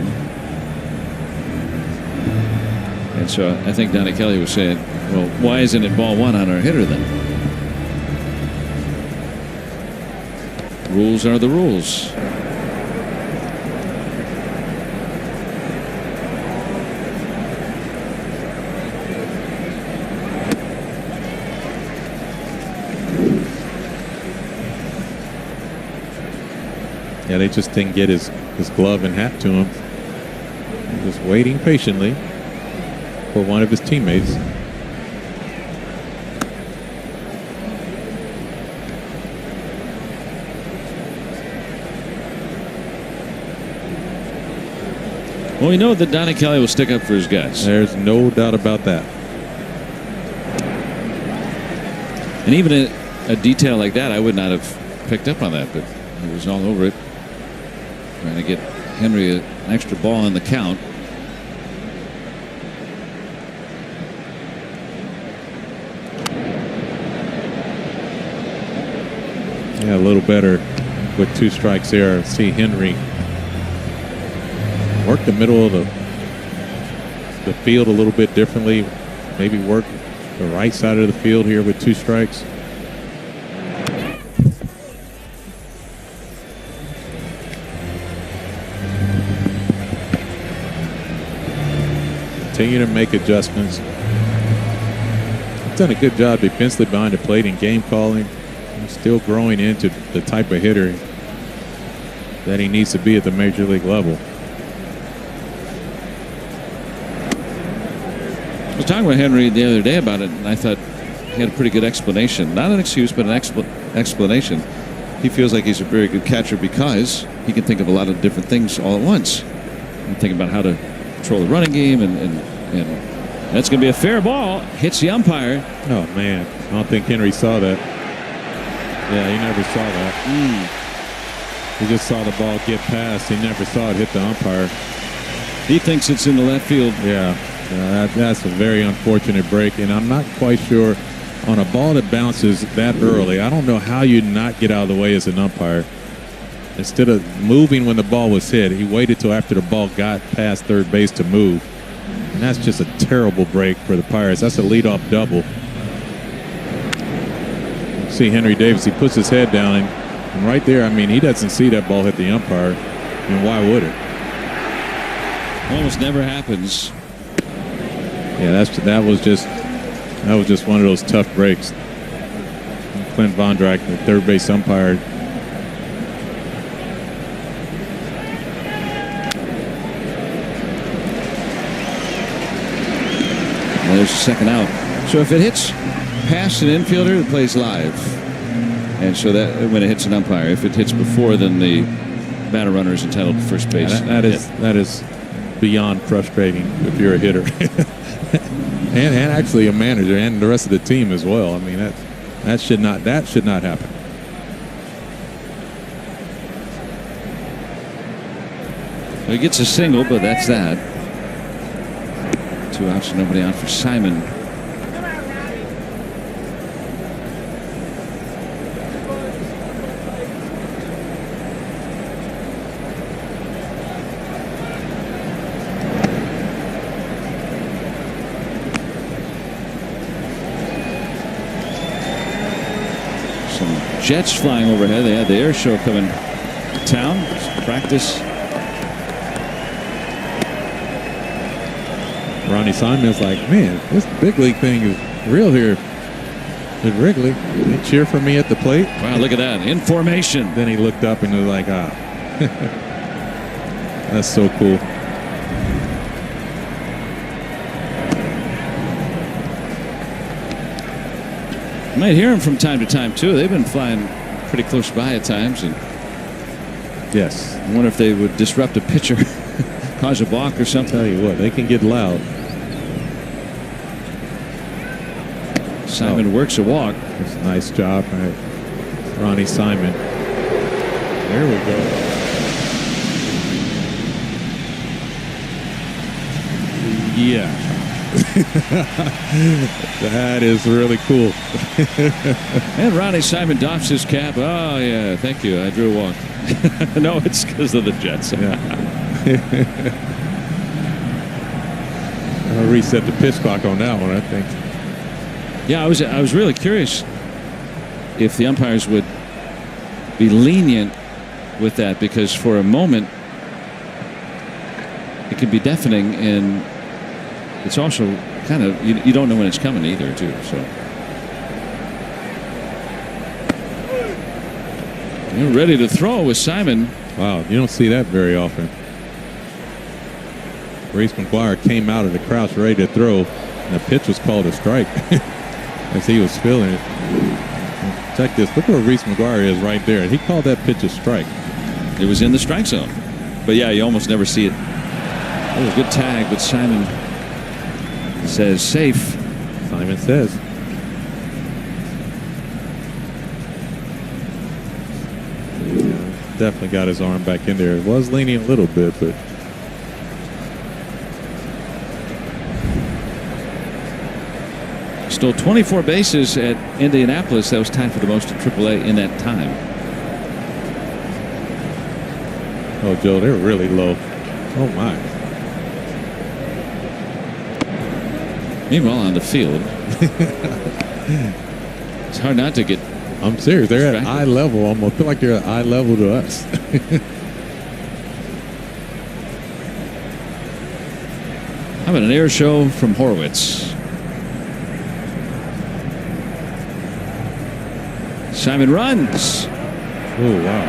And so I think Donnie Kelly was saying, well, why isn't it ball one on our hitter then? Rules are the rules.
Yeah, they just didn't get his glove and hat to him. Just waiting patiently for one of his teammates.
Well, we know that Donnie Kelly will stick up for his guys.
There's no doubt about that.
And even a detail like that, I would not have picked up on that, but he was all over it. Trying to get Henry an extra ball in the count.
Yeah, a little better with 2 strikes there. See Henry work the middle of the field a little bit differently. Maybe work the right side of the field here with 2 strikes. Continue to make adjustments. He's done a good job defensively behind the plate and game calling. He's still growing into the type of hitter that he needs to be at the major league level.
I was talking with Henry the other day about it, and I thought he had a pretty good explanation. Not an excuse, but an explanation. He feels like he's a very good catcher because he can think of a lot of different things all at once. And think about how to control the running game, and that's going to be a fair ball. Hits the umpire.
Oh, man. I don't think Henry saw that. Yeah, he never saw that. He just saw the ball get past. He never saw it hit the umpire.
He thinks it's in the left field.
Yeah. That's a very unfortunate break, and I'm not quite sure on a ball that bounces that early. I don't know how you not get out of the way as an umpire. Instead of moving when the ball was hit, he waited till after the ball got past third base to move. And that's just a terrible break for the Pirates. That's a leadoff double. See Henry Davis, he puts his head down, and right there, I mean, he doesn't see that ball hit the umpire. And why would it?
Almost never happens.
Yeah, that was just one of those tough breaks. Clint Vondrack, the third base umpire.
Well, there's a second out. So if it hits past an infielder, it plays live. And so that when it hits an umpire, if it hits before, then the batter runner is entitled to first base.
That is beyond frustrating if you're a hitter. and actually a manager and the rest of the team as well. I mean, that should not happen.
Well, he gets a single, but that's that. 2 outs and nobody out for Simon. Jets flying overhead. They had the air show coming to town. Practice.
Ronnie Simon's like, man, this big league thing is real here at Wrigley. They cheer for me at the plate.
Wow, look at that. In formation.
Then he looked up and was like, ah. That's so cool.
You might hear them from time to time, too. They've been flying pretty close by at times. And
yes.
I wonder if they would disrupt a pitcher, cause a balk or something.
Tell you what, they can get loud.
Simon works a walk.
That's a nice job by Ronnie Simon. There we go. Yeah. That is really cool.
And Ronnie Simon doffs his cap. Oh, yeah, thank you. I drew a walk. No, it's because of the Jets.
Yeah. I'll reset the pitch clock on that one, I think.
Yeah, I was really curious if the umpires would be lenient with that, because for a moment it could be deafening, and it's also kind of you don't know when it's coming either, too. So you're ready to throw with Simon.
Wow, you don't see that very often. Reese McGuire came out of the crouch ready to throw, and the pitch was called a strike. As he was feeling it. Check this. Look where Reese McGuire is right there. He called that pitch a strike.
It was in the strike zone. But yeah, you almost never see it. That was a good tag, but Simon says safe.
Simon says. Definitely got his arm back in there. It was leaning a little bit, but
stole 24 bases at Indianapolis. That was tied for the most in AAA in that time.
Oh, Joe, they're really low. Oh, my.
Meanwhile, on the field, it's hard not to get.
I'm serious. They're
distracted.
at eye level. Almost feel like they're at eye level to us.
How about an air show from Horwitz? Simon runs.
Oh, wow.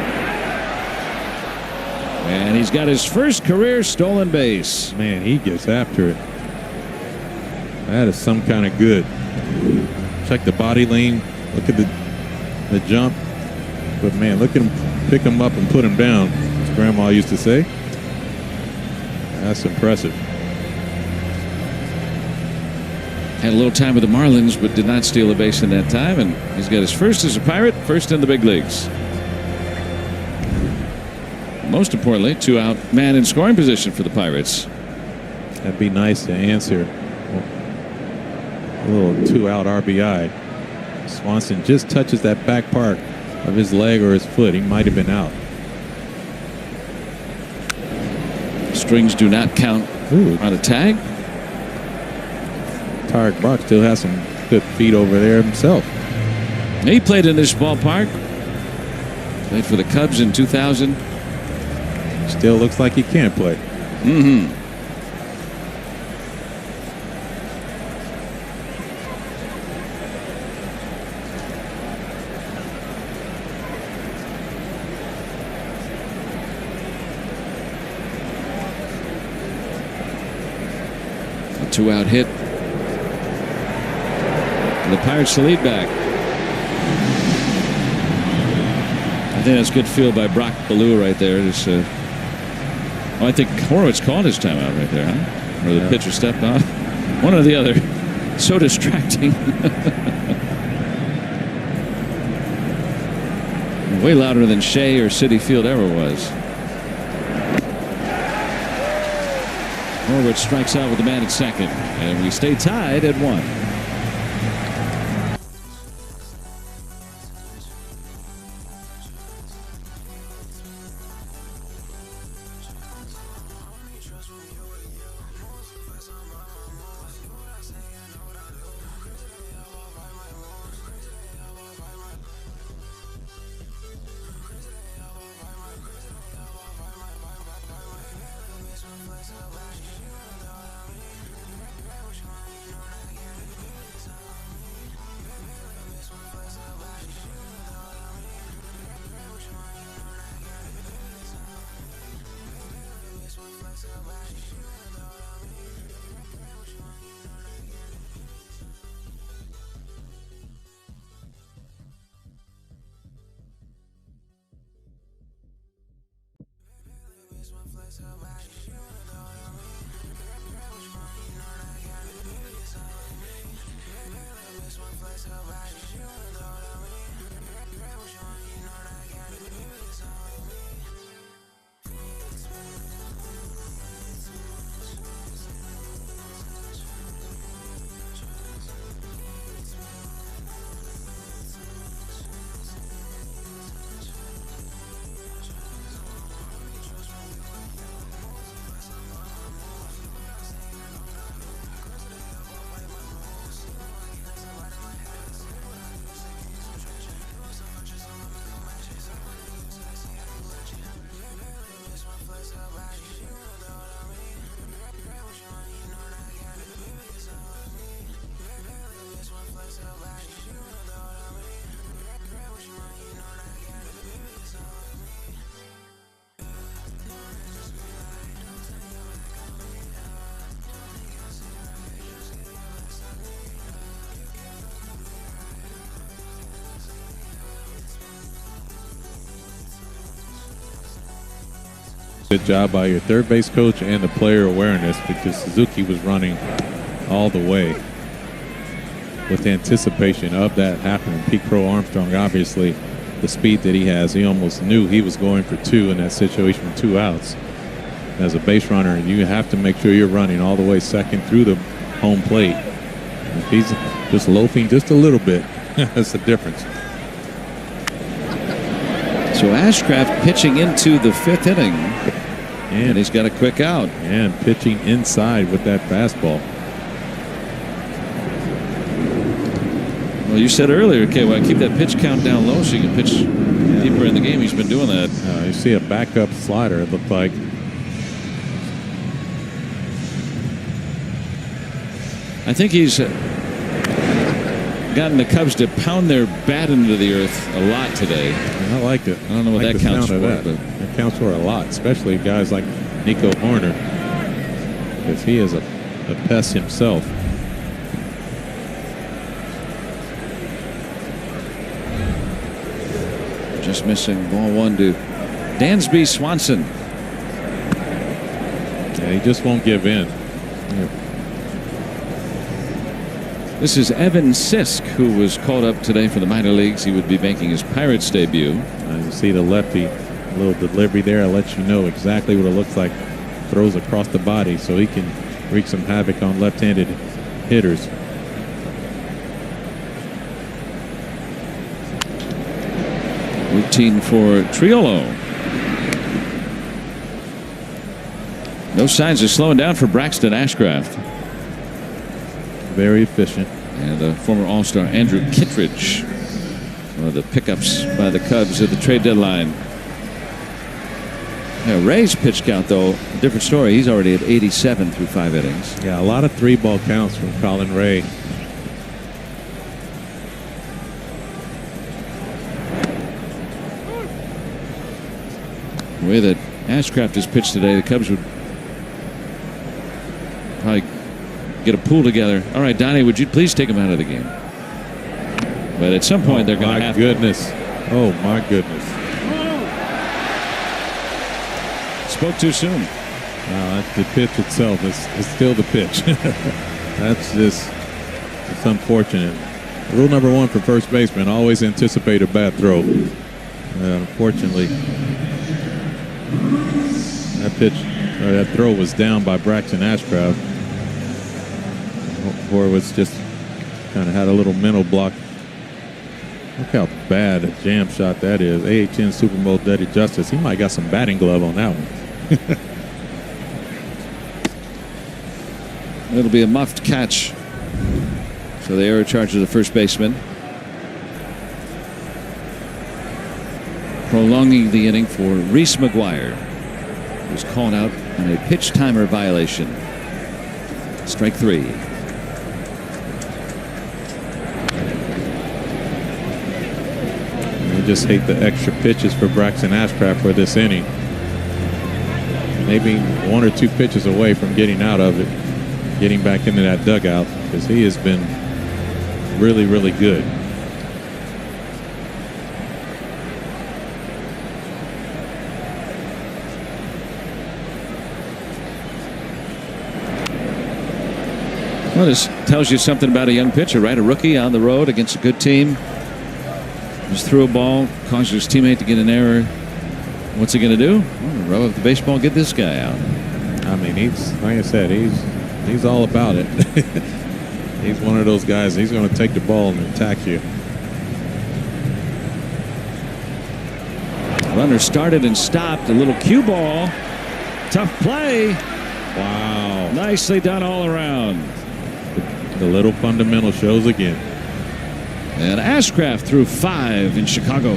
And he's got his first career stolen base.
Man, he gets after it. That is some kind of good. Check the body lean. Look at the jump. But, man, look at him pick him up and put him down, as Grandma used to say. That's impressive.
Had a little time with the Marlins, but did not steal a base in that time. And he's got his first as a Pirate, first in the big leagues. Most importantly, 2-out man in scoring position for the Pirates.
That'd be nice to answer. A little 2-out RBI. Swanson just touches that back part of his leg or his foot. He might have been out.
Strings do not count on a tag.
Tarek Brock still has some good feet over there himself.
He played in this ballpark. Played for the Cubs in 2000.
Still looks like he can play.
Mm-hmm. A 2-out hit. The Pirates to lead back. I think that's good field by Brock Ballou right there. Just, I think Horwitz called his timeout right there, huh? Or the pitcher stepped off. One or the other. So distracting. Way louder than Shea or Citi Field ever was. Horwitz strikes out with the man at second, and we stay tied at 1.
Good job by your third base coach and the player awareness, because Suzuki was running all the way with anticipation of that happening. Pete Crow Armstrong, obviously, the speed that he has, he almost knew he was going for two in that situation with 2 outs. As a base runner, you have to make sure you're running all the way second through the home plate. If he's just loafing just a little bit, that's the difference.
So Ashcraft pitching into the 5th inning, and he's got a quick out.
And pitching inside with that fastball.
Well, you said earlier, okay, well, keep that pitch count down low so you can pitch deeper in the game. He's been doing that.
You see a backup slider, it looked like.
I think he's gotten the Cubs to pound their bat into the earth a lot today.
I liked it.
I don't know what that counts for.
That counts for a lot, especially guys like Nico Horner, because he is a pest himself.
Just missing ball 1 to Dansby Swanson.
Yeah, he just won't give in.
This is Evan Sisk, who was called up today for the minor leagues. He would be making his Pirates debut.
You see the lefty, a little delivery there. I'll let you know exactly what it looks like. Throws across the body so he can wreak some havoc on left-handed hitters.
Routine for Triolo. No signs of slowing down for Braxton Ashcraft.
Very efficient.
And former All-Star Andrew Kittredge, one of the pickups by the Cubs at the trade deadline. Yeah, Ray's pitch count, though, a different story. He's already at 87 through 5 innings.
Yeah, a lot of 3-ball counts from Colin Ray.
The way that Ashcraft has pitched today, the Cubs would probably get a pool together. All right, Donnie, would you please take him out of the game? But at some point, they're going to have
goodness. Oh, my goodness.
Spoke too soon.
That's the pitch itself. It's still the pitch. That's just, it's unfortunate. Rule number 1 for first baseman, always anticipate a bad throw. Unfortunately, that throw was down by Braxton Ashcraft. Horowitz just kind of had a little mental block. Look how bad a jam shot that is. AHN Super Bowl Daddy Justice. He might got some batting glove on that one.
It'll be a muffed catch. So the error charges the first baseman. Prolonging the inning for Reese McGuire, who's called out on a pitch timer violation. Strike 3.
We just hate the extra pitches for Braxton Ashcraft for this inning. Maybe 1 or 2 pitches away from getting out of it, getting back into that dugout, because he has been really, really good.
Well, this tells you something about a young pitcher, right? A rookie on the road against a good team. Just threw a ball, caused his teammate to get an error. What's he going to do? Rub up the baseball, get this guy out.
I mean, he's, like I said, he's all about it. He's one of those guys. He's going to take the ball and attack you.
Runner started and stopped. A little cue ball. Tough play.
Wow.
Nicely done all around.
The little fundamental shows again.
And Ashcraft threw 5 in Chicago.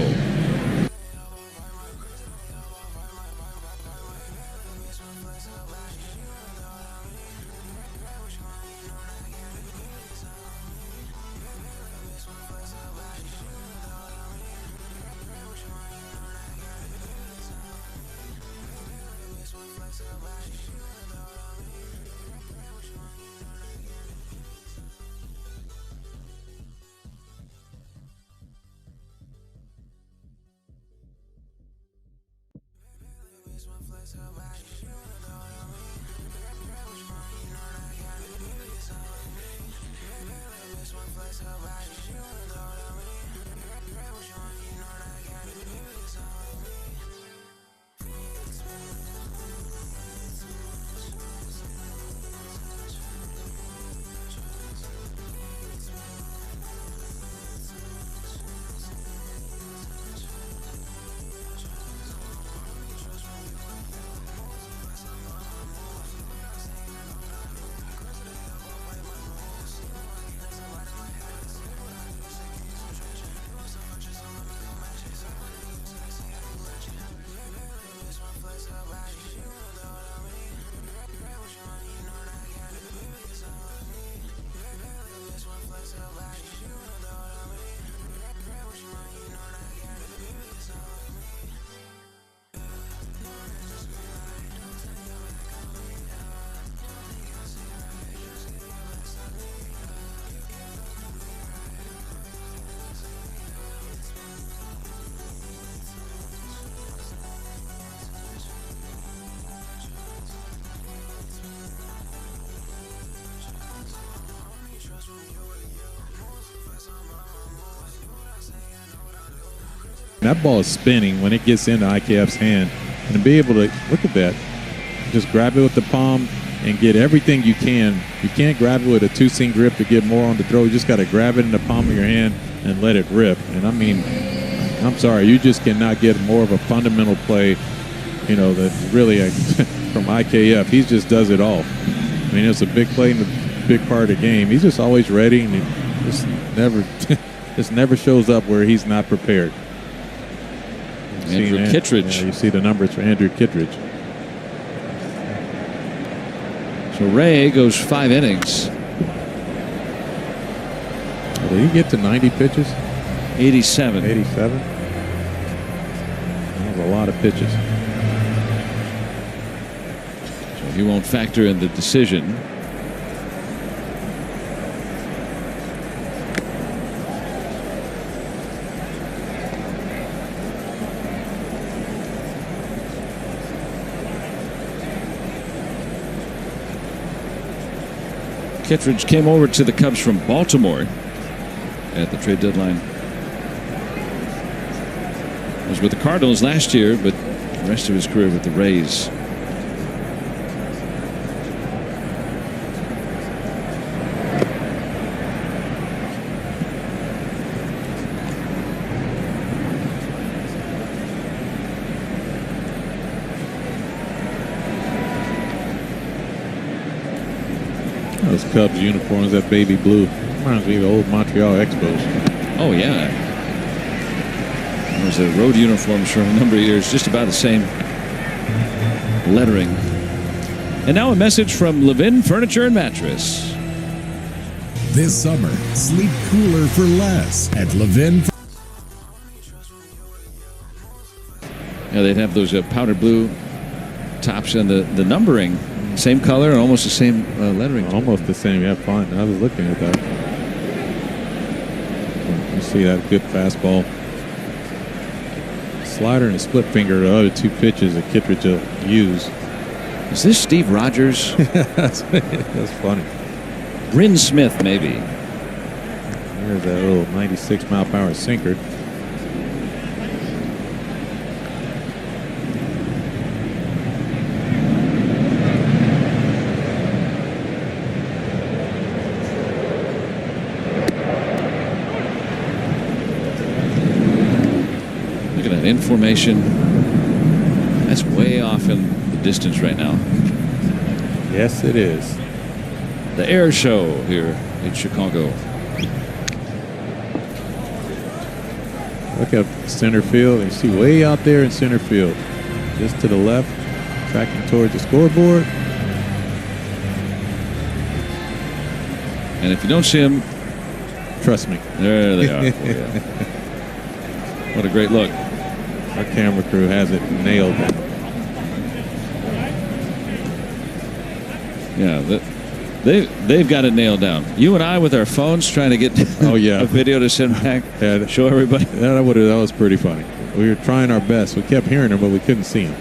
That ball is spinning when it gets into IKF's hand, and to be able to look at that, just grab it with the palm and get everything you can. You can't grab it with a 2-seam grip to get more on the throw. You just got to grab it in the palm of your hand and let it rip. And I mean, I'm sorry, you just cannot get more of a fundamental play, you know, that's really from IKF. He just does it all. I mean, it's a big play and a big part of the game. He's just always ready, and he just never shows up where he's not prepared.
Andrew Kittredge.
Yeah, you see the numbers for Andrew Kittredge.
So Ray goes 5 innings.
Did he get to 90 pitches?
87.
87? That was a lot of pitches.
So he won't factor in the decision. Kittredge came over to the Cubs from Baltimore at the trade deadline. Was with the Cardinals last year, but the rest of his career with the Rays.
Those Cubs uniforms, that baby blue, reminds me of the old Montreal Expos.
Oh, yeah. Those are road uniforms for a number of years, just about the same lettering. And now a message from Levin Furniture and Mattress.
This summer, sleep cooler for less at Levin.
Yeah, they'd have those powder blue tops and the numbering. Same color and almost the same lettering.
Almost the same. Yeah, fine. I was looking at that. You see that good fastball. Slider and a split finger are the other 2 pitches that Kittredge will use.
Is this Steve Rogers?
That's funny.
Bryn Smith, maybe.
There's that little 96-mile-per-hour sinker.
Look at that in formation. That's way off in the distance right now.
Yes, it is.
The air show here in Chicago.
Look at center field. You see way out there in center field, just to the left, tracking towards the scoreboard.
And if you don't see him,
trust me.
There they are. Yeah. What a great look.
Our camera crew has it nailed down.
Yeah, they've got it nailed down. You and I with our phones trying to get a video to send back, show everybody.
That was pretty funny. We were trying our best. We kept hearing him, but we couldn't see him.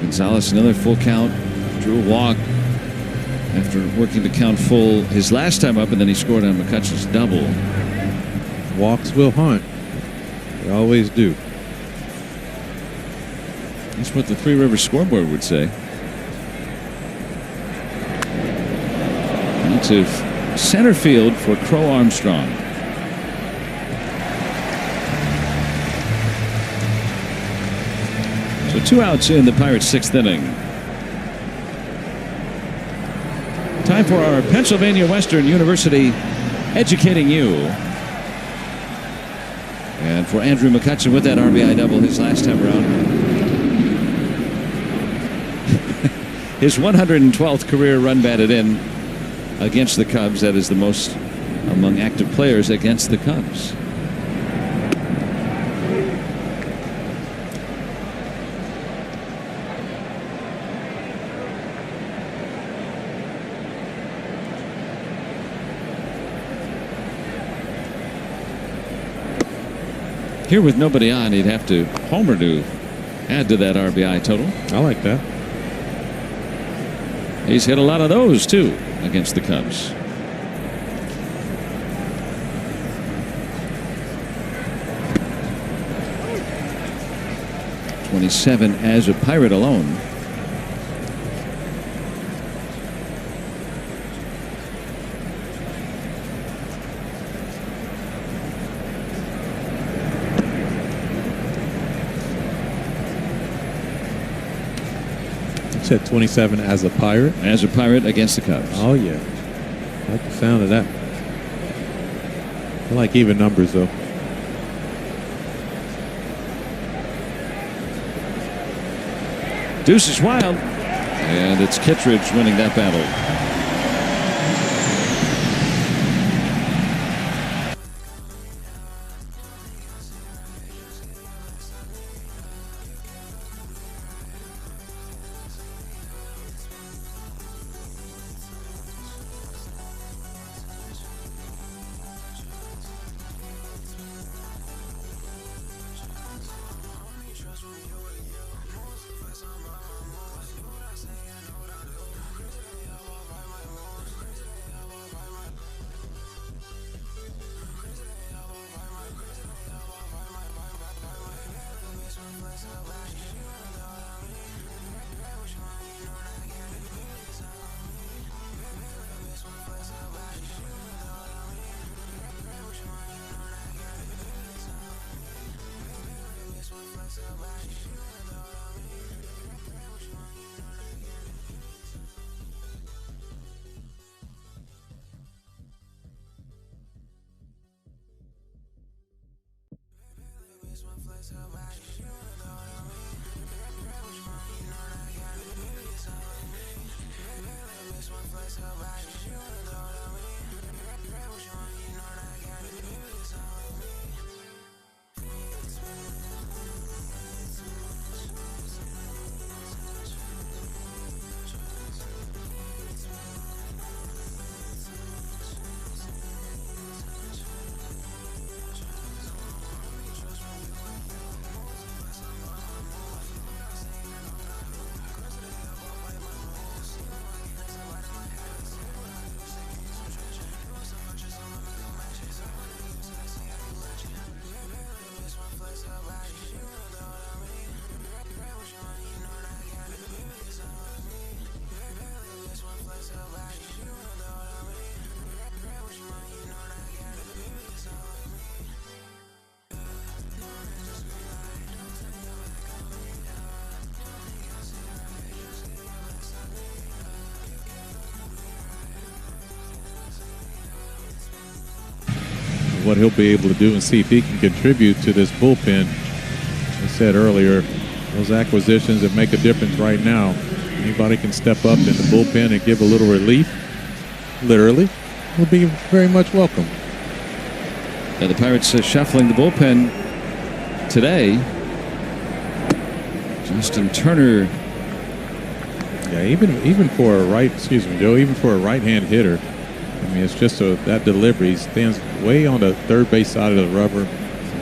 Gonzalez, another full count, drew a walk after working to count full his last time up, and then he scored on McCutchen's double.
Walks will hunt. They always do.
That's what the Three Rivers scoreboard would say. Into center field for Crow Armstrong. So 2 outs in the Pirates' 6th inning. Time for our Pennsylvania Western University Educating You. And for Andrew McCutchen with that RBI double his last time around. His 112th career run batted in against the Cubs. That is the most among active players against the Cubs. Here with nobody on, he'd have to homer to add to that RBI total.
I like that.
He's hit a lot of those, too, against the Cubs. '27 as a Pirate alone.
At 27 as a Pirate.
As a Pirate against the Cubs.
Oh yeah, I like the sound of that. I like even numbers though.
Deuce is wild, and it's Kittredge winning that battle.
what he'll be able to do and see if he can contribute to this bullpen. As I said earlier, those acquisitions that make a difference right now. Anybody can step up in the bullpen and give a little relief, literally, will be very much welcome.
And the Pirates shuffling the bullpen today. Justin Turner.
Yeah, even for a right-hand hitter, I mean, it's just that delivery. He stands way on the third base side of the rubber.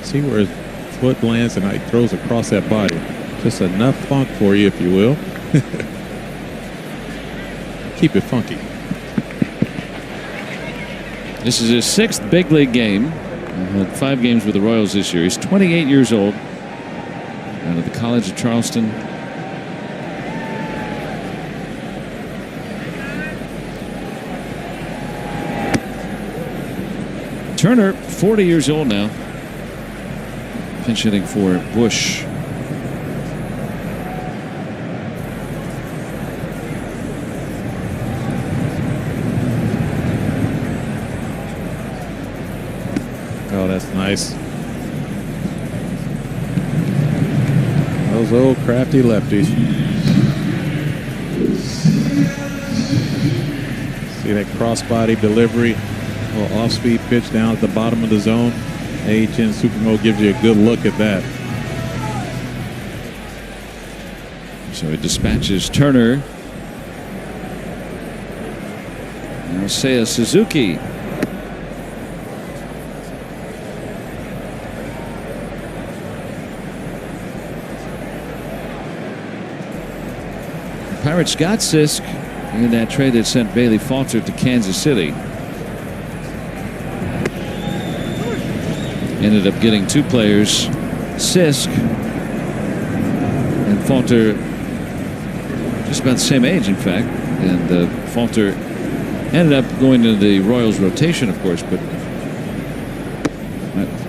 See where his foot lands and how he throws across that body. Just enough funk for you, if you will. Keep it funky.
This is his 6th big league game. He had 5 games with the Royals this year. He's 28 years old. Out of the College of Charleston. Turner, 40 years old now. Pinch hitting for Bush.
Oh, that's nice. Those old crafty lefties. See that crossbody delivery, a little off-speed pitch down at the bottom of the zone. AHN Supermo gives you a good look at that.
So he dispatches Turner. Now Seiya Suzuki. Pirates got Sisk in that trade that sent Bailey Falter to Kansas City. Ended up getting 2 players, Sisk and Falter, just about the same age, in fact. And Falter ended up going to the Royals rotation, of course, but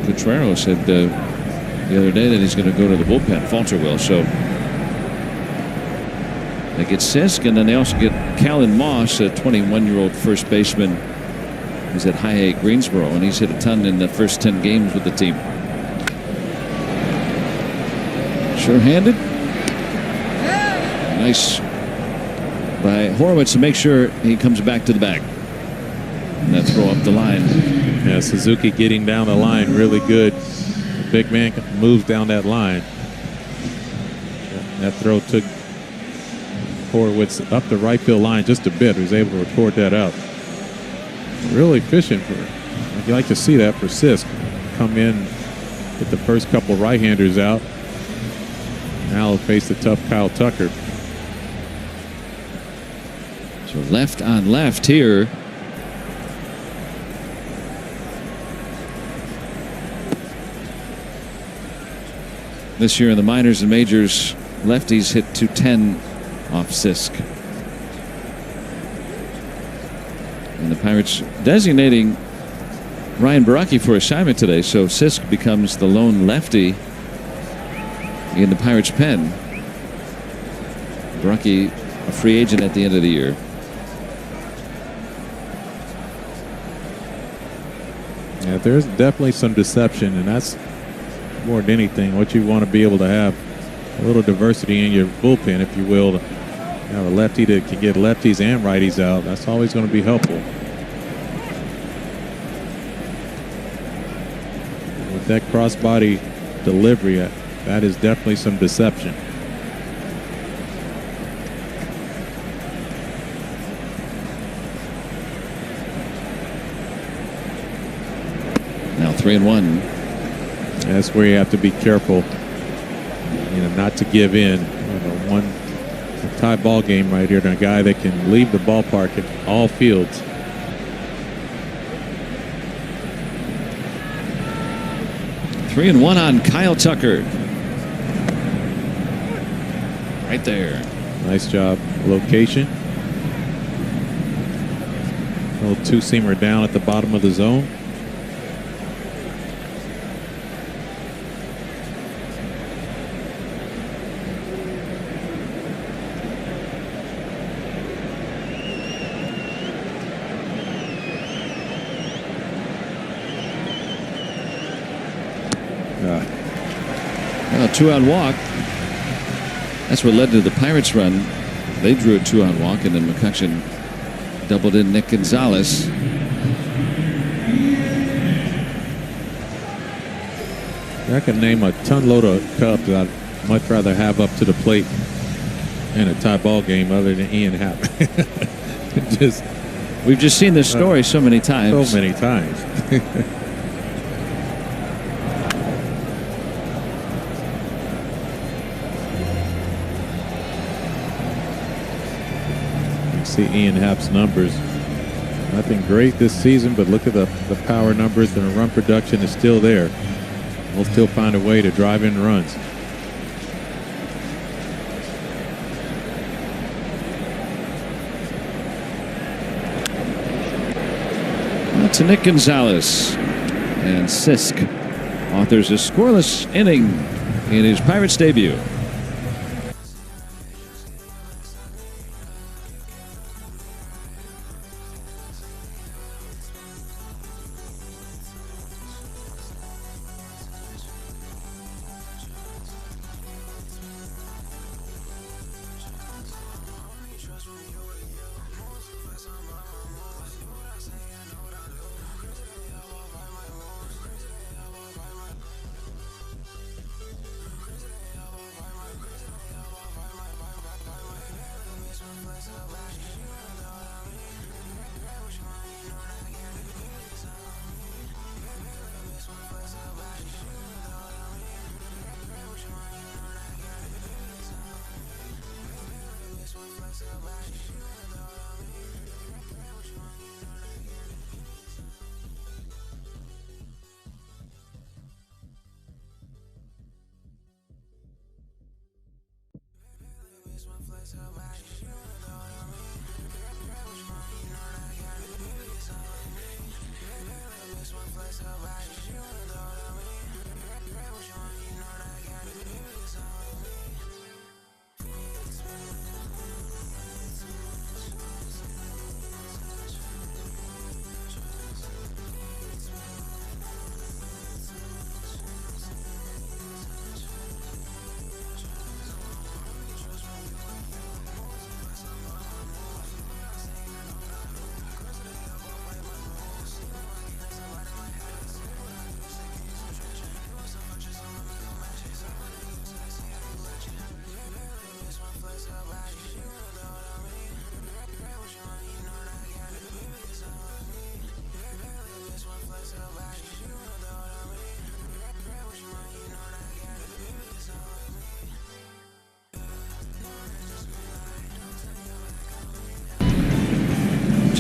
Petrero said the other day that he's going to go to the bullpen. Falter will, so they get Sisk, and then they also get Callan Moss, a 21-year-old first baseman who's at High A Greensboro, and he's hit a ton in the first 10 games with the team. Sure-handed. Nice by Horwitz to make sure he comes back to the bag. And that throw up the line.
Yeah, Suzuki getting down the line really good. The big man moves down that line. That throw took Horwitz up the right field line just a bit. He was able to record that out. Really efficient. You like to see that for Sisk. Come in, get the first couple right-handers out. Now he'll face the tough Kyle Tucker.
So left on left here. This year in the minors and majors, lefties hit .210 off Sisk. And the Pirates designating Ryan Baraki for assignment today, so Sisk becomes the lone lefty in the Pirates' pen. Baraki, a free agent at the end of the year.
Yeah, there's definitely some deception, and that's more than anything what you want to be able to have. A little diversity in your bullpen, if you will. Have a lefty that can get lefties and righties out. That's always going to be helpful. With that crossbody delivery, that is definitely some deception.
Now 3-1.
That's where you have to be careful, not to give in. One tie ball game right here to a guy that can leave the ballpark at all fields.
Three and one on Kyle Tucker. Right there.
Nice job. Location. A little two-seamer down at the bottom of the zone.
Well, a 2-out walk. That's what led to the Pirates run. They drew a 2-out walk, and then McCutchen doubled in Nick Gonzalez.
I can name a ton load of Cubs that I'd much rather have up to the plate in a tie ball game other than Ian Happ.
We've just seen this story so many times.
So many times. You see Ian Happ's numbers. Nothing great this season, but look at the power numbers, and the run production is still there. We'll still find a way to drive in runs.
To Nick Gonzalez, and Sisk authors a scoreless inning in his Pirates debut.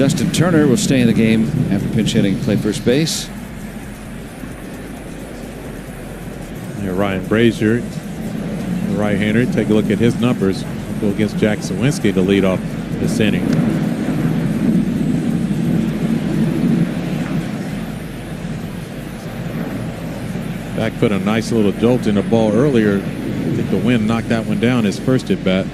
Justin Turner will stay in the game after pinch hitting, play first base.
Yeah, Ryan Brazier, the right-hander, take a look at his numbers. Go against Jack Sawinski to lead off this inning. Back put a nice little jolt in the ball earlier. I think the wind knocked that one down his first at bat.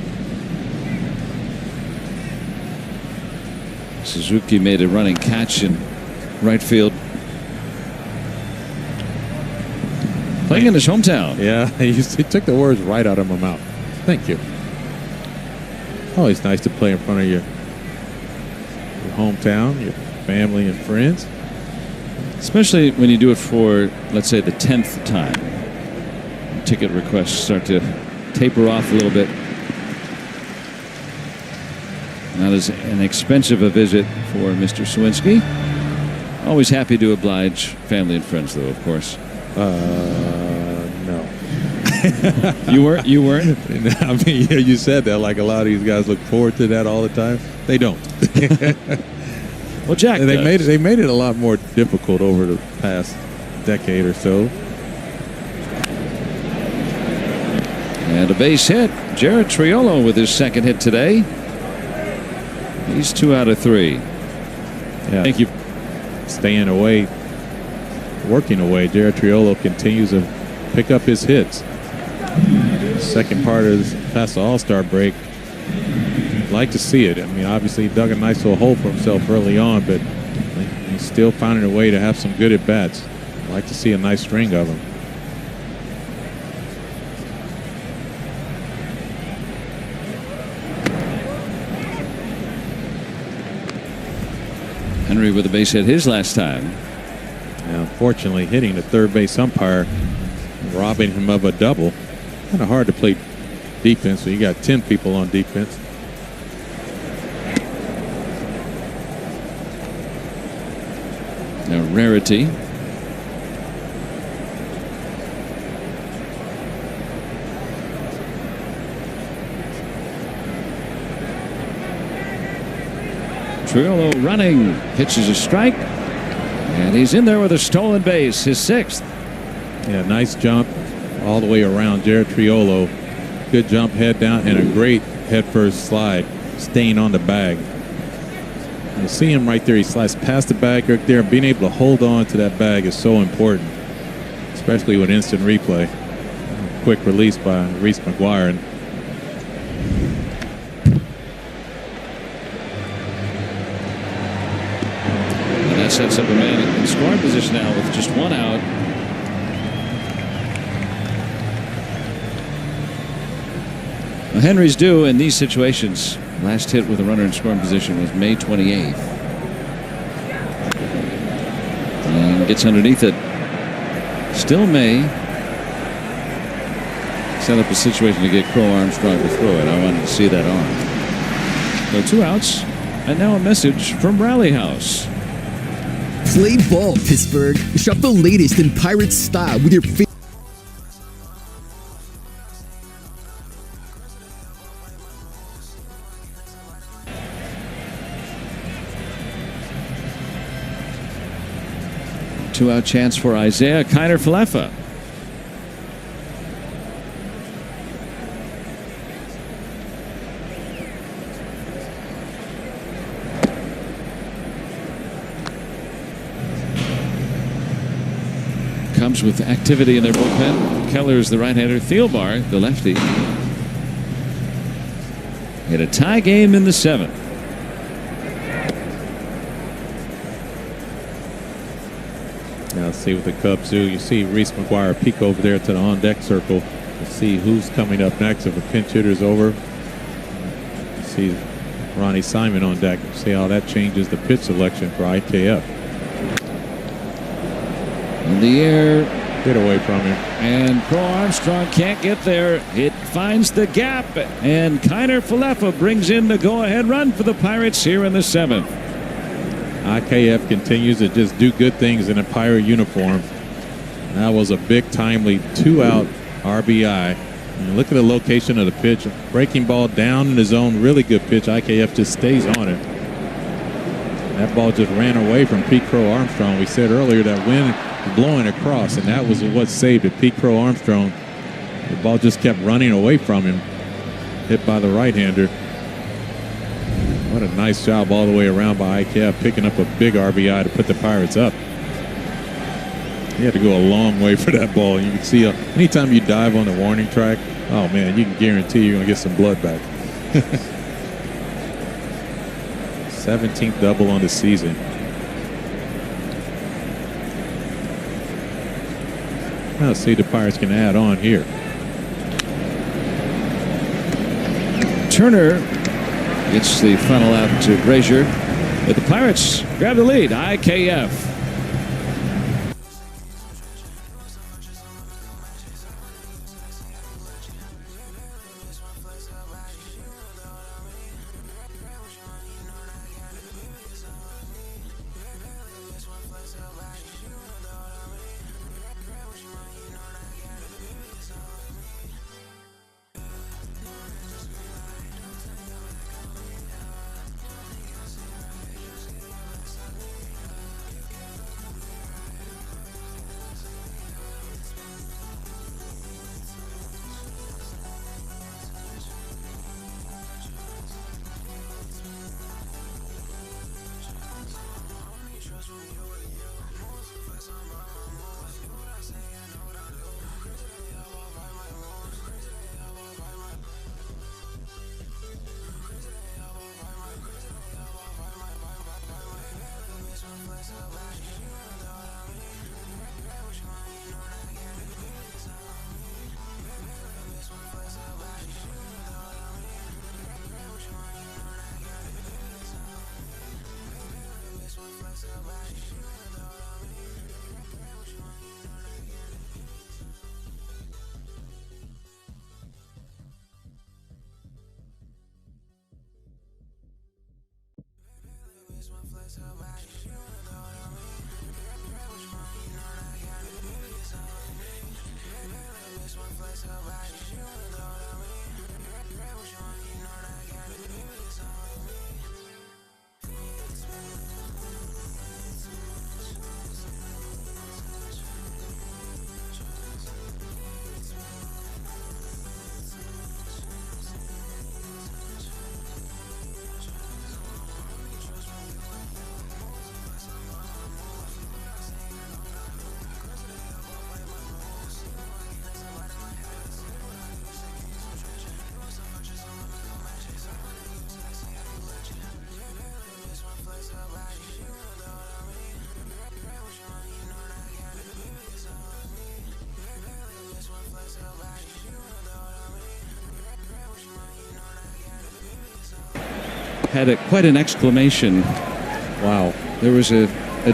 Suzuki made a running catch in right field. Playing in his hometown.
Yeah, he took the words right out of my mouth. Thank you. Always nice to play in front of your hometown, your family and friends.
Especially when you do it for, let's say, the 10th time. Ticket requests start to taper off a little bit. Not as inexpensive a visit for Mr. Sawinski. Always happy to oblige family and friends, though, of course.
No.
You weren't?
I mean, yeah, you said that like a lot of these guys look forward to that all the time. They don't.
Well, Jack
they made it a lot more difficult over the past decade or so.
And a base hit. Jared Triolo with his second hit today. He's 2 out of 3.
Yeah. Thank you. Staying away, working away. Jared Triolo continues to pick up his hits. Second part of this past the All-Star break. Like to see it. I mean, obviously he dug a nice little hole for himself early on, but he's still finding a way to have some good at-bats. Like to see a nice string of them.
Henry with a base hit his last time.
Now, unfortunately, hitting the third base umpire, robbing him of a double. Kind of hard to play defense, so you got 10 people on defense.
A rarity. Triolo running, pitches a strike, and he's in there with a stolen base, his 6th.
Yeah, nice jump all the way around Jared Triolo. Good jump, head down, and a great head first slide, staying on the bag. You see him right there. He slides past the bag right there. Being able to hold on to that bag is so important, especially with instant replay. Quick release by Reese McGuire.
And that sets up a man in scoring position now with just 1 out. Well, Henry's due in these situations. Last hit with a runner in scoring position was May 28th. And gets underneath it. Still May. Set up a situation to get Crow Armstrong to throw it. I wanted to see that arm. So 2 outs. And now a message from Rally House.
Play ball, Pittsburgh. Shop the latest in Pirates style with your favorite.
Two-out chance for Isaiah Kiner-Falefa. Comes with activity in their bullpen. Keller is the right-hander. Thielbar, the lefty. Hit a tie game in the 7th.
Now see what the Cubs do. You see Reese McGuire peek over there to the on-deck circle to see who's coming up next. If a pinch hitter's over, see Ronnie Simon on deck. See how that changes the pitch selection for IKF.
In the air.
Get away from him.
And Crow Armstrong can't get there. It finds the gap. And Kiner-Falefa brings in the go-ahead run for the Pirates here in the 7th.
IKF continues to just do good things in a Pirate uniform. That was a big, timely 2-out RBI. And look at the location of the pitch. Breaking ball down in the zone. Really good pitch. IKF just stays on it. That ball just ran away from Pete Crow Armstrong. We said earlier that wind blowing across, and that was what saved it. Pete Crow Armstrong. The ball just kept running away from him. Hit by the right-hander. What a nice job all the way around by IKF, picking up a big RBI to put the Pirates up. He had to go a long way for that ball. You can see anytime you dive on the warning track, oh man, you can guarantee you're going to get some blood back. 17th double on the season. Now let's see if the Pirates can add on here.
Turner gets the funnel out to Brazier, but the Pirates grab the lead. IKF. Had quite an exclamation.
Wow.
There was a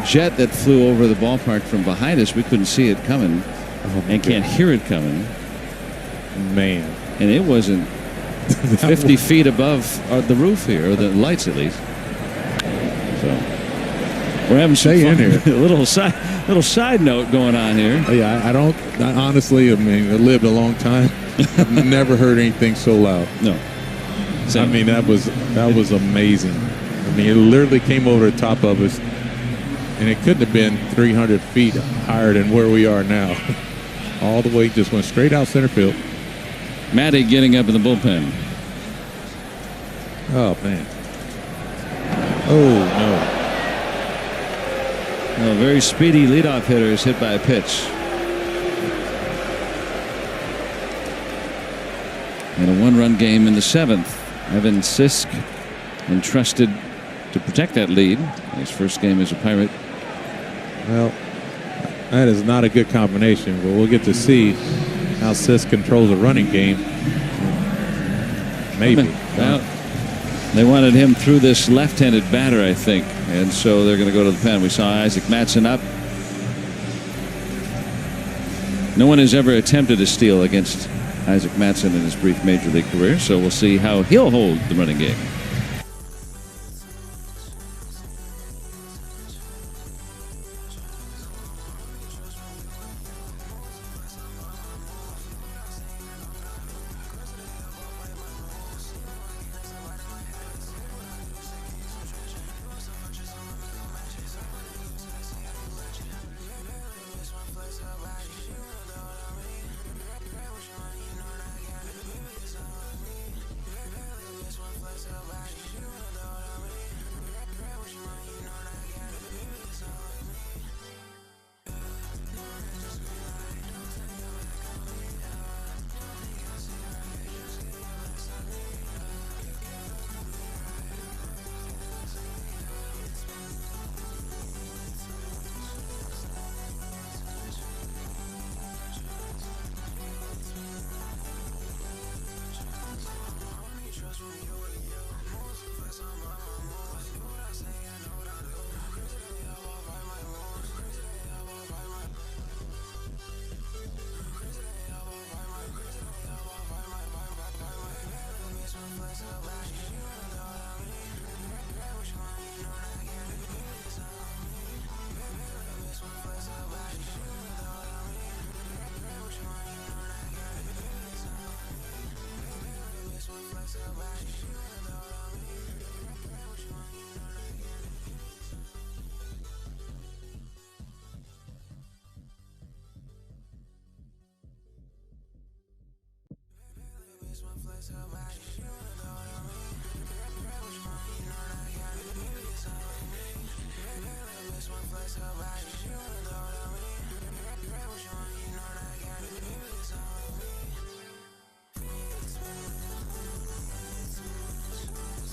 jet that flew over the ballpark from behind us. We couldn't see it coming and can't hear it coming.
Man.
And it wasn't 50 feet above the roof here, or the lights at least. So we're having some fun.
In here.
a little side note going on here.
Yeah, I honestly, I lived a long time. I've never heard anything so loud.
No.
I mean, that was amazing. I mean, it literally came over the top of us, and it couldn't have been 300 feet higher than where we are now. All the way, just went straight out center field.
Matty getting up in the bullpen.
Oh, man. Oh, no.
A very speedy leadoff hitter is hit by a pitch. And a one-run game in the seventh. Evan Sisk entrusted to protect that lead. His first game as a Pirate.
Well, that is not a good combination, but we'll get to see how Sisk controls a running game. Maybe.
Well, they wanted him through this left-handed batter, I think, and so they're going to go to the pen. We saw Isaac Mattson up. No one has ever attempted a steal against Isaac Mattson in his brief major league career, so we'll see how he'll hold the running game.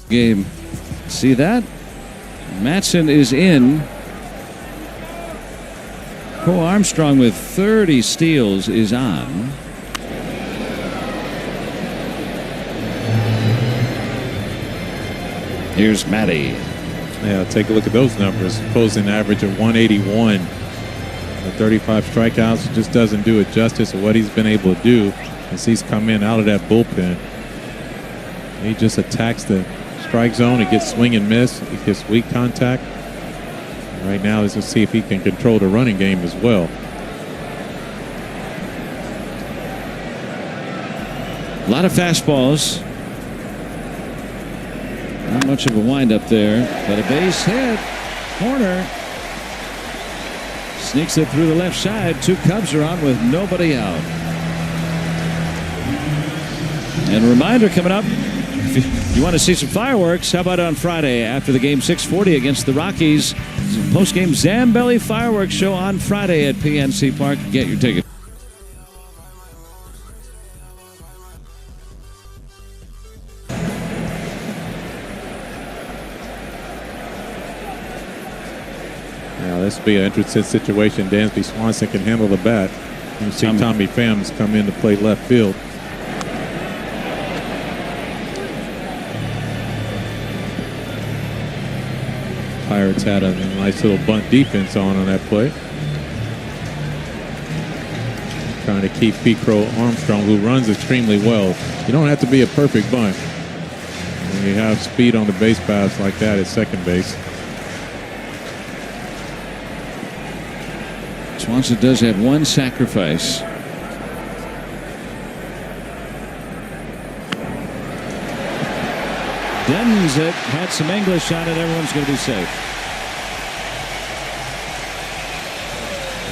Game. See that? Mattson is in. Cole Armstrong with 30 steals is on. Here's Matty.
Yeah, take a look at those numbers. Posting average of 181. The 35 strikeouts just doesn't do it justice of what he's been able to do as he's come in out of that bullpen. He just attacks the strike zone. It gets swing and miss. It gets weak contact. Right now is to see if he can control the running game as well.
A lot of fastballs. Not much of a windup there, but a base hit. Corner. Sneaks it through the left side. 2 Cubs are on with nobody out. And a reminder coming up, if you want to see some fireworks, how about on Friday after the game, 6:40 against the Rockies? Post-game Zambelli fireworks show on Friday at PNC Park. Get your ticket.
This will be an interesting situation. Dansby Swanson can handle the bat. You see Tommy Phams come in to play left field. Pirates had a nice little bunt defense on that play. Trying to keep Pete Crow Armstrong, who runs extremely well. You don't have to be a perfect bunt when you have speed on the base paths like that at second base.
Swanson does have 1 sacrifice. Dens it. Had some English on it. Everyone's going to be safe.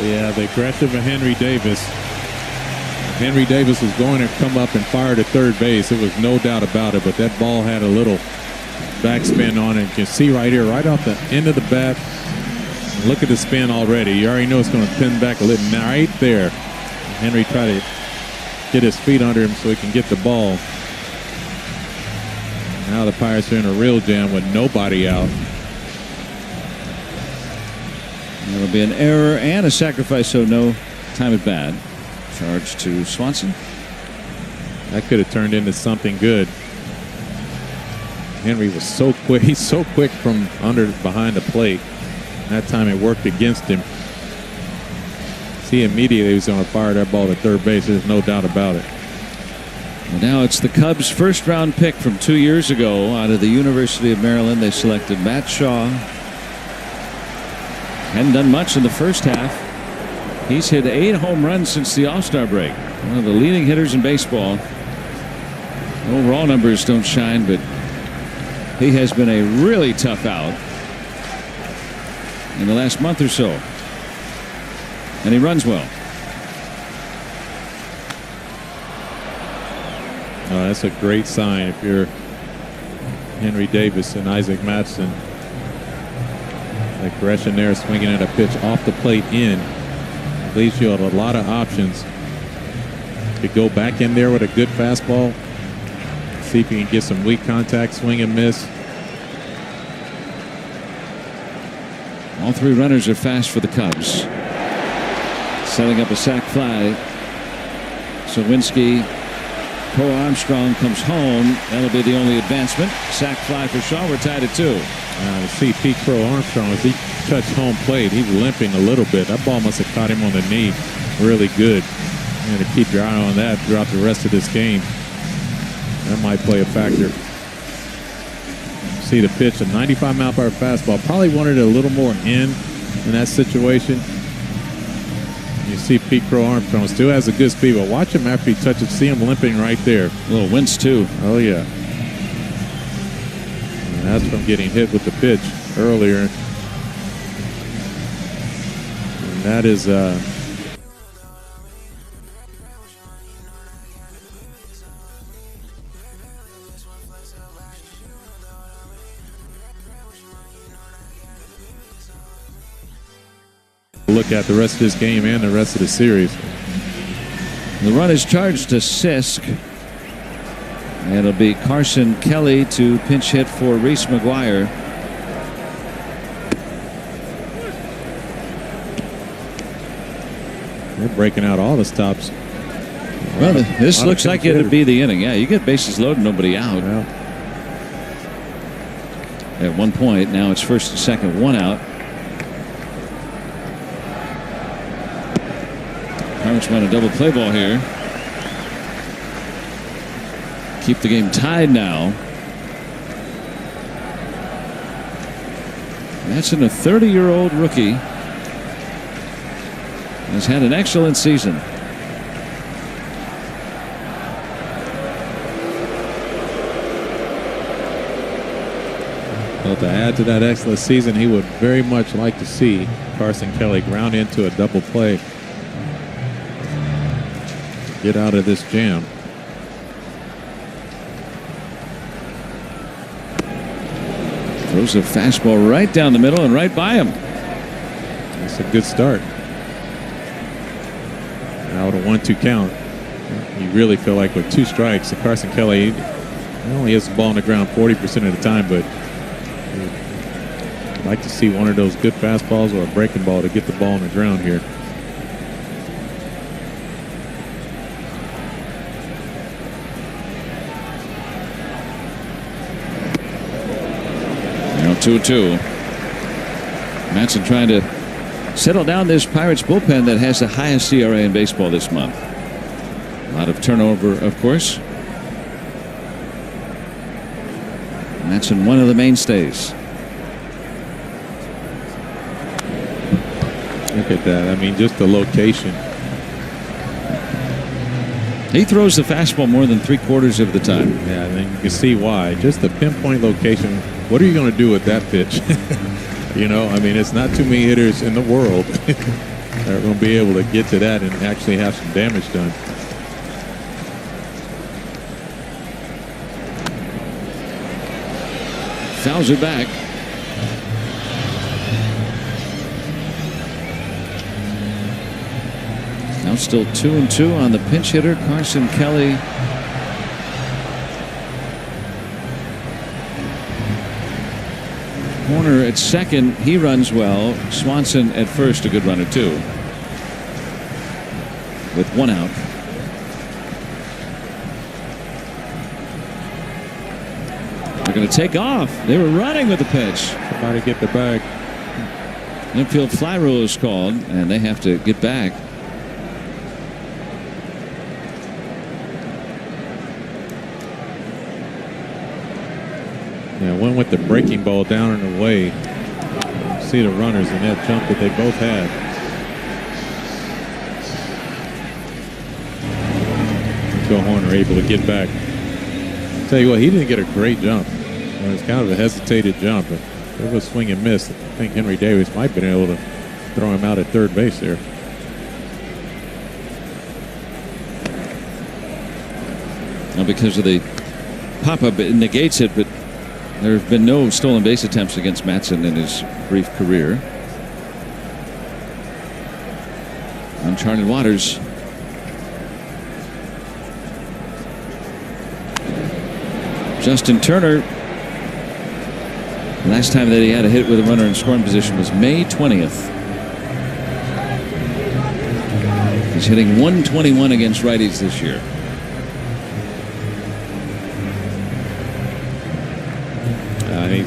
Yeah, the aggressive of Henry Davis. If Henry Davis was going to come up and fire to third base, it was no doubt about it. But that ball had a little backspin on it. You can see right here, right off the end of the bat. Look at the spin already. You already know it's going to pin back a little. Now, right there, Henry tried to get his feet under him so he can get the ball. Now the Pirates are in a real jam with nobody out.
That'll be an error and a sacrifice, so no time at bat. Charge to Swanson.
That could have turned into something good. Henry was so quick. He's so quick from behind the plate. That time it worked against him. See, immediately he was going to fire that ball to third base. There's no doubt about it.
Well, now it's the Cubs' first-round pick from 2 years ago out of the University of Maryland. They selected Matt Shaw. Hadn't done much in the first half. He's hit 8 home runs since the All-Star break. One of the leading hitters in baseball. Overall numbers don't shine, but he has been a really tough out in the last month or so. And he runs well.
That's a great sign if you're Henry Davis and Isaac Matson. Aggression there, swinging at a pitch off the plate in. Leaves you a lot of options. You go back in there with a good fastball. See if you can get some weak contact, swing and miss.
All 3 runners are fast for the Cubs. Setting up a sac fly. Sawinski. Crow Armstrong comes home. That'll be the only advancement. Sac fly for Shaw. We're tied at 2.
To see Pete Crow Armstrong as he touched home plate, he's limping a little bit. That ball must have caught him on the knee really good. You got to keep your eye on that throughout the rest of this game. That might play a factor. See the pitch, a 95-mile-per-hour fastball. Probably wanted it a little more in that situation. You see Pete Crow Armstrong still has a good speed, but watch him after he touches. See him limping right there.
A little wince, too.
Oh, yeah. And that's from getting hit with the pitch earlier. And that is... look at the rest of this game and the rest of the series.
The run is charged to Sisk. And it'll be Carson Kelly to pinch hit for Reese McGuire.
They're breaking out all the stops.
Well, this looks like it'd be the inning. Yeah, you get bases loaded, nobody out.
Yeah.
At one point, now it's first and second, 1 out. Pirates want a double play ball here. Keep the game tied now. Matson, a 30-year-old rookie, has had an excellent season.
Well, to add to that excellent season, he would very much like to see Carson Kelly ground into a double play. Get out of this jam.
Throws a fastball right down the middle and right by him.
That's a good start. Now with a 1-2 count, you really feel like with 2 strikes, Carson Kelly only hits the ball on the ground 40% of the time, but I'd like to see one of those good fastballs or a breaking ball to get the ball on the ground here.
Now 2-2. Matson trying to settle down this Pirates bullpen that has the highest ERA in baseball this month. A lot of turnover, of course. Matson, one of the mainstays.
Look at that. I mean, just the location.
He throws the fastball more than 3/4 of the time.
Yeah, I think you can see why. Just the pinpoint location. What are you going to do with that pitch? You know, I mean, it's not too many hitters in the world that are going to be able to get to that and actually have some damage done.
Fouls it back. Now still 2-2 on the pinch hitter, Carson Kelly. Warner at second, he runs well. Swanson at first, a good runner too. With 1 out. They're going to take off. They were running with the pitch.
Somebody get the bag.
Infield fly rule is called, and they have to get back.
Yeah, one with the breaking ball down and away. See the runners in that jump that they both had. Joe Horner able to get back. Tell you what, he didn't get a great jump. It was kind of a hesitated jump. But it was swing and miss. I think Henry Davis might have been able to throw him out at third base there.
Now because of the pop-up, it negates it, but there have been no stolen base attempts against Matson in his brief career. Uncharted waters. Justin Turner, last time that he had a hit with a runner in scoring position was May 20th. He's hitting 121 against righties this year.
He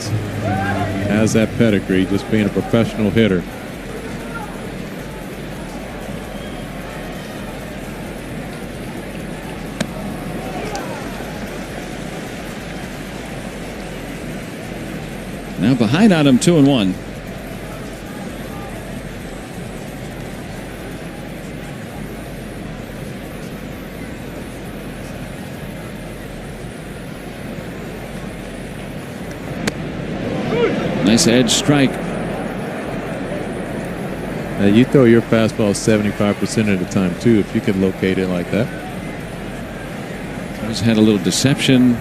has that pedigree, just being a professional hitter.
Now behind on him, 2-1. Nice edge strike.
You throw your fastball 75% of the time too, if you could locate it like that.
He's had a little deception.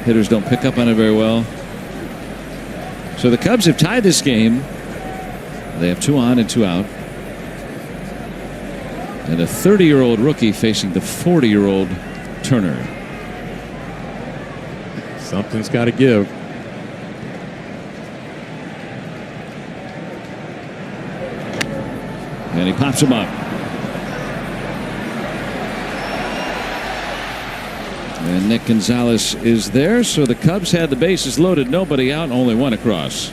Hitters don't pick up on it very well. So the Cubs have tied this game. They have 2 on and 2 out. And a 30-year-old rookie facing the 40-year-old Turner.
Something's got to give.
And he pops him up. And Nick Gonzalez is there, so the Cubs had the bases loaded, nobody out, only 1 across.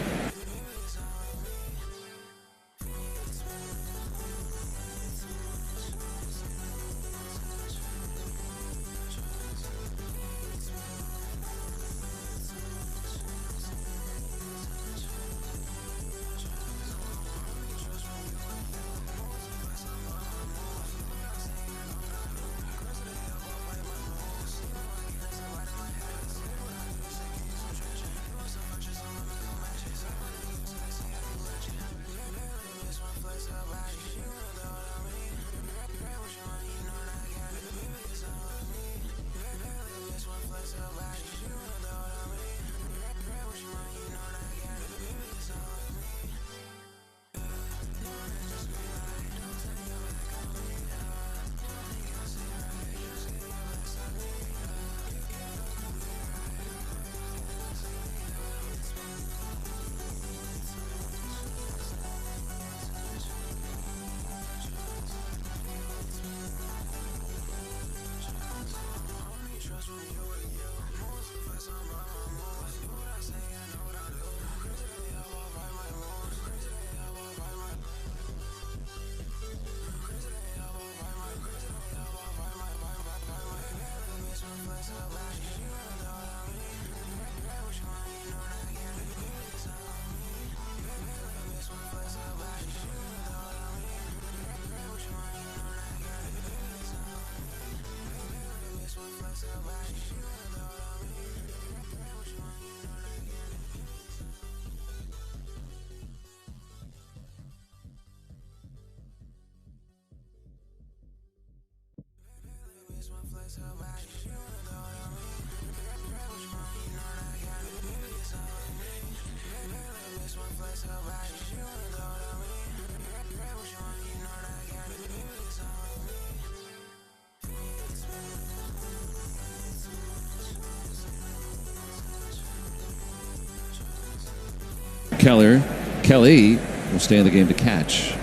Kelly will stay in the game to catch.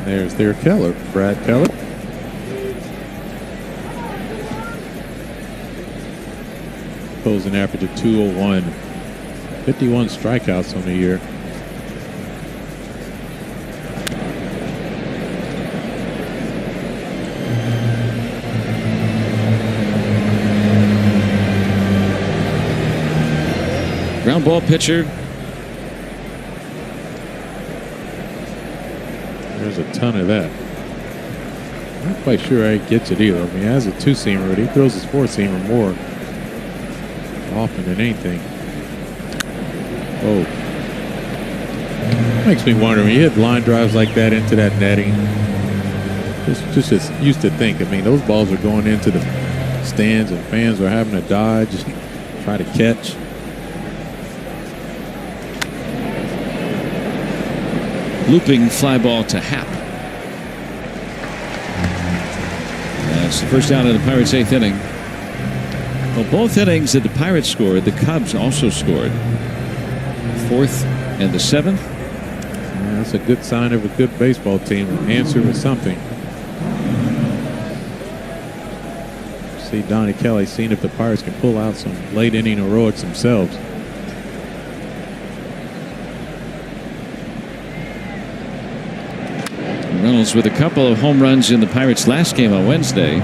There's their Keller, Brad Keller. Closing average of 201. 51 strikeouts on the year.
Ground ball pitcher.
There's a ton of that. Not quite sure how he gets it either. I mean, he has a two-seamer, but he throws his four-seamer more often than anything. Oh. Makes me wonder, when you hit line drives like that into that netting, just used to think, I mean, those balls are going into the stands and fans are having to dodge, try to catch.
Looping fly ball to Happ. That's the first out of the Pirates' 8th inning. Well, both innings that the Pirates scored, the Cubs also scored. 4th and the 7th.
Yeah, that's a good sign of a good baseball team. An answer with something. See Donnie Kelly seeing if the Pirates can pull out some late inning heroics themselves.
Reynolds with a couple of home runs in the Pirates' last game on Wednesday.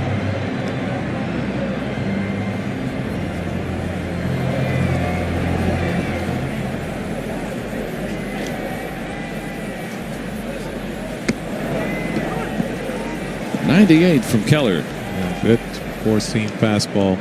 .98 from Keller.
Yeah, good four-seam fastball.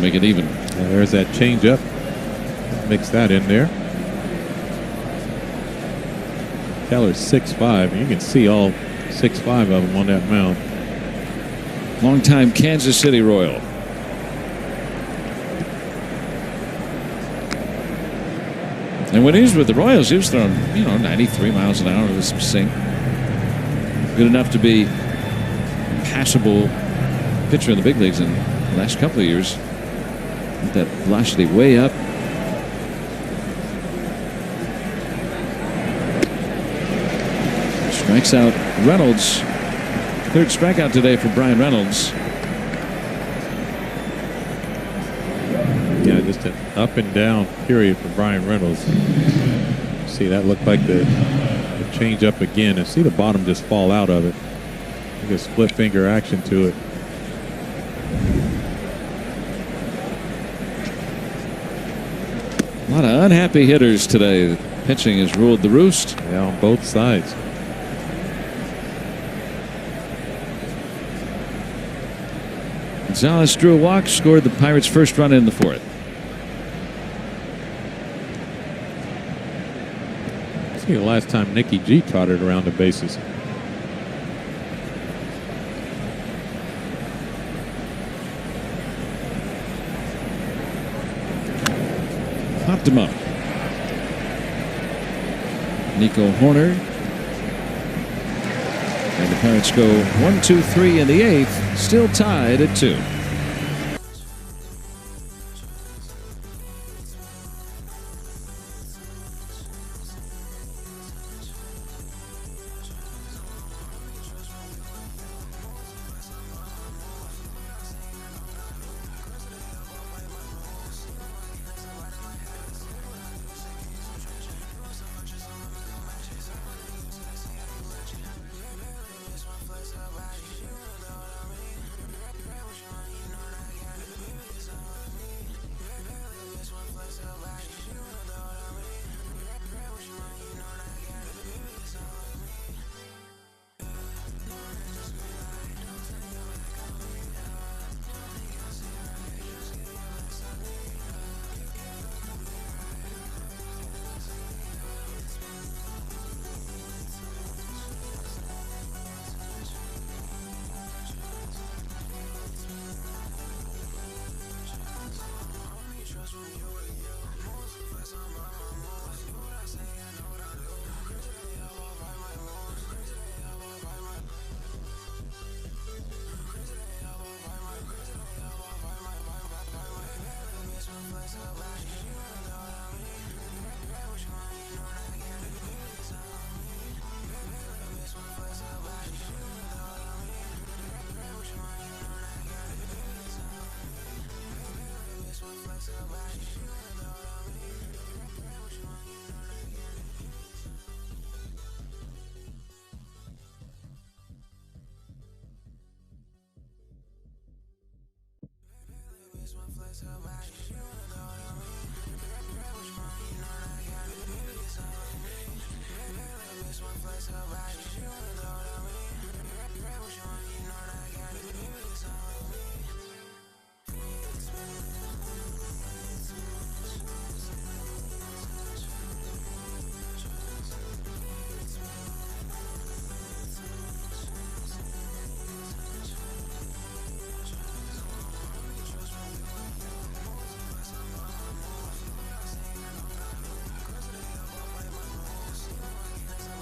Make it even.
There's that changeup. Mix that in there. Keller's 6'5". You can see all 6'5" of them on that mound.
Longtime Kansas City Royal. And when he was with the Royals, he was throwing, 93 miles an hour with some sink. Good enough to be a passable pitcher in the big leagues in the last couple of years. That velocity way up. Strikes out Reynolds. 3rd strikeout today for Brian Reynolds.
Yeah, just an up and down period for Brian Reynolds. See, that looked like the change up again, and see the bottom just fall out of it. Like a split finger action to it.
A lot of unhappy hitters today. The pitching has ruled the roost.
Yeah, on both sides.
Gonzalez drew a walk, scored the Pirates' first run in the 4th.
See the last time Nicky G trotted around the bases.
Popped him up. Nico Horner. And the Pirates go 1-2-3 in the 8th, still tied at 2.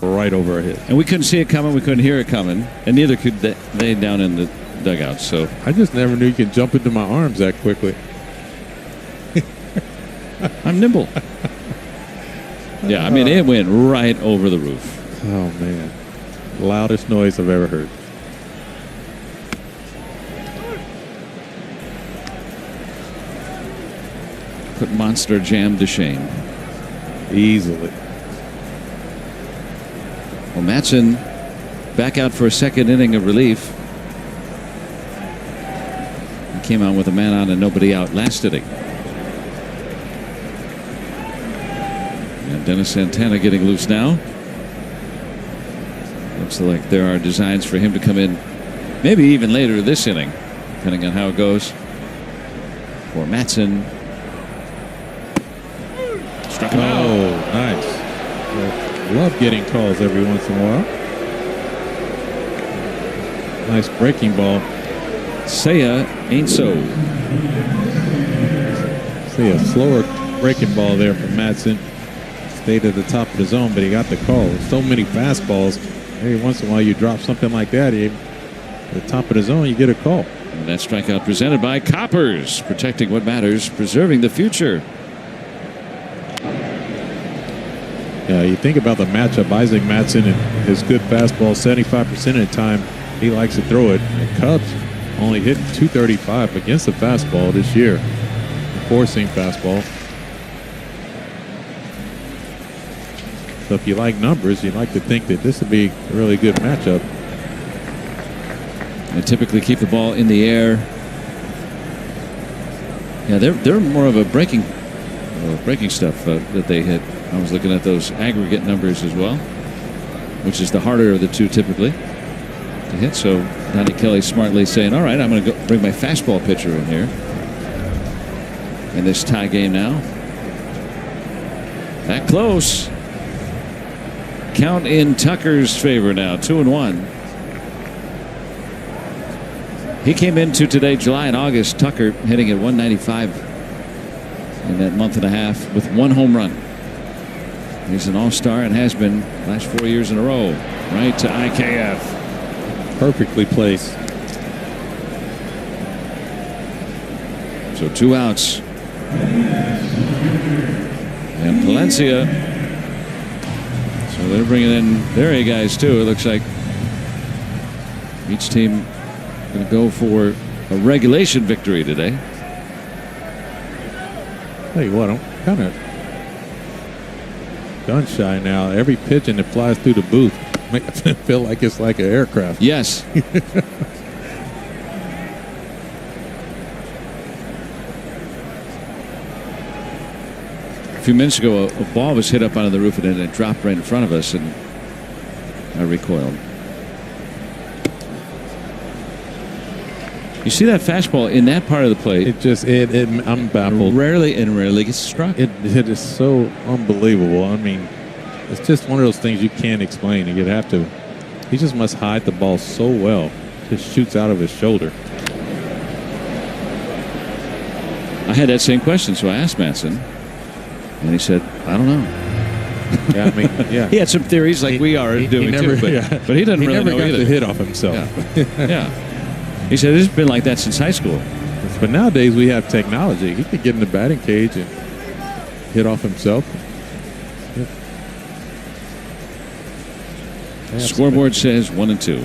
Right over our head.
And we couldn't see it coming. We couldn't hear it coming. And neither could they down in the dugout. So
I just never knew you could jump into my arms that quickly.
I'm nimble. Yeah, I mean, it went right over the roof.
Oh, man. Loudest noise I've ever heard.
Put Monster Jam to shame.
Easily.
Well, Matson back out for a second inning of relief. He came out with a man on and nobody out last inning. And Dennis Santana getting loose now. Looks like there are designs for him to come in maybe even later this inning, depending on how it goes. For Matson. Struck him out.
Oh, nice. Well, love getting calls every once in a while. Nice breaking ball.
Seiya ain't so.
See a slower breaking ball there from Matson. Stayed at the top of the zone, but he got the call. So many fastballs. Every once in a while you drop something like that, at the top of the zone, you get a call.
And that strikeout presented by Coppers, protecting what matters, preserving the future.
Yeah, you think about the matchup, Isaac Matson and his good fastball, 75% of the time he likes to throw it. The Cubs only hitting .235 against the fastball this year, the four-seam fastball. So if you like numbers, you like to think that this would be a really good matchup.
They typically keep the ball in the air. Yeah, they're more of a breaking stuff that they hit. I was looking at those aggregate numbers as well, which is the harder of the two typically to hit. So Donnie Kelly smartly saying, all right, I'm going to go bring my fastball pitcher in here in this tie game now. That close. Count in Tucker's favor now, 2-1. He came into today, July and August, Tucker hitting at 195 in that month and a half with one home run. He's an all-star and has been last 4 years in a row. Right to IKF.
Perfectly placed.
So 2 outs. And Palencia. So they're bringing in their A guys too. It looks like each team going to go for a regulation victory today.
Tell you what, I'm kind of gun shy now. Every pigeon that flies through the booth makes it feel like it's like an aircraft.
Yes. A few minutes ago, a ball was hit up onto the roof and then it dropped right in front of us, and I recoiled. You see that fastball in that part of the plate?
I'm baffled.
Rarely gets struck.
It is so unbelievable. I mean, it's just one of those things you can't explain. You'd have to. He just must hide the ball so well. Just shoots out of his shoulder.
I had that same question, so I asked Matson, and he said, "I don't know."
Yeah, I mean, yeah.
He had some theories like we are doing too, but he doesn't really know
never got
either.
the hit off himself.
Yeah. He said it's been like that since high school.
But nowadays we have technology. He could get in the batting cage and hit off himself. Yeah.
Scoreboard says 1-2.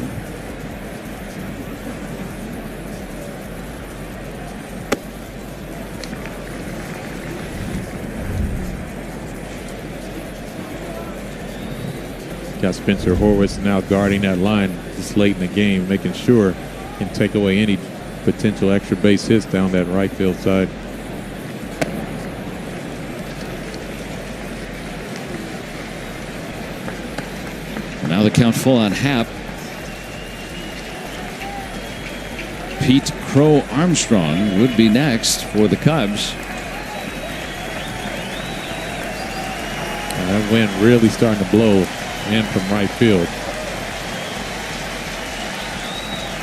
Got Spencer Horwitz now guarding that line this late in the game, making sure he can take away any potential extra base hits down that right field side.
Now the count full on Happ. Pete Crow Armstrong would be next for the Cubs.
And that wind really starting to blow in from right field.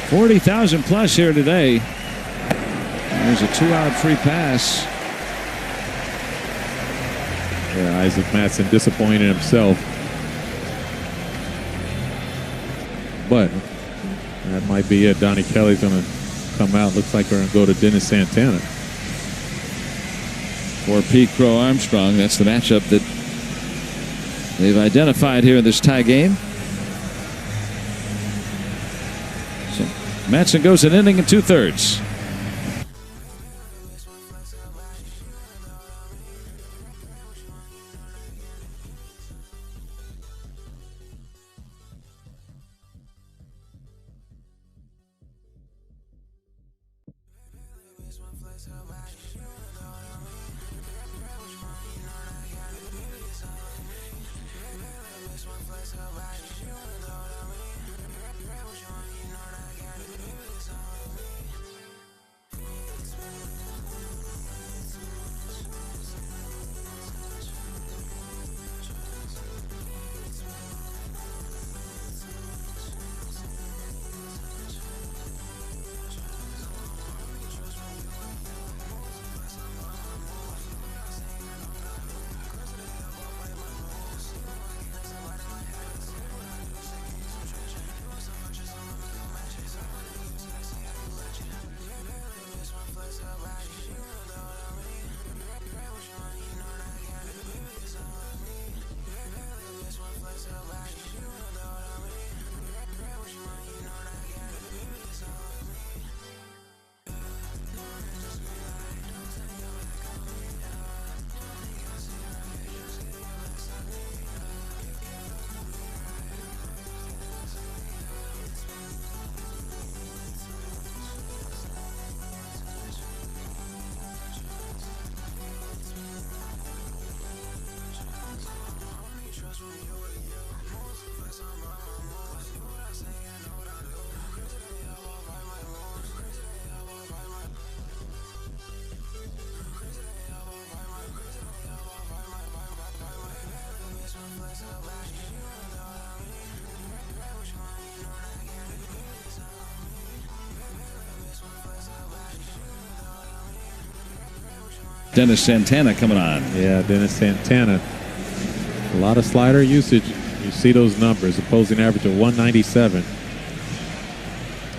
40,000 plus here today. There's a 2-out free pass.
Yeah, Isaac Matson disappointed himself. But that might be it. Donnie Kelly's going to come out. Looks like we're going to go to Dennis Santana.
For Pete Crow Armstrong, that's the matchup that they've identified here in this tie game. So Matson goes an inning and 2/3. Dennis Santana coming on.
Yeah, Dennis Santana. A lot of slider usage. You see those numbers. Opposing average of 197.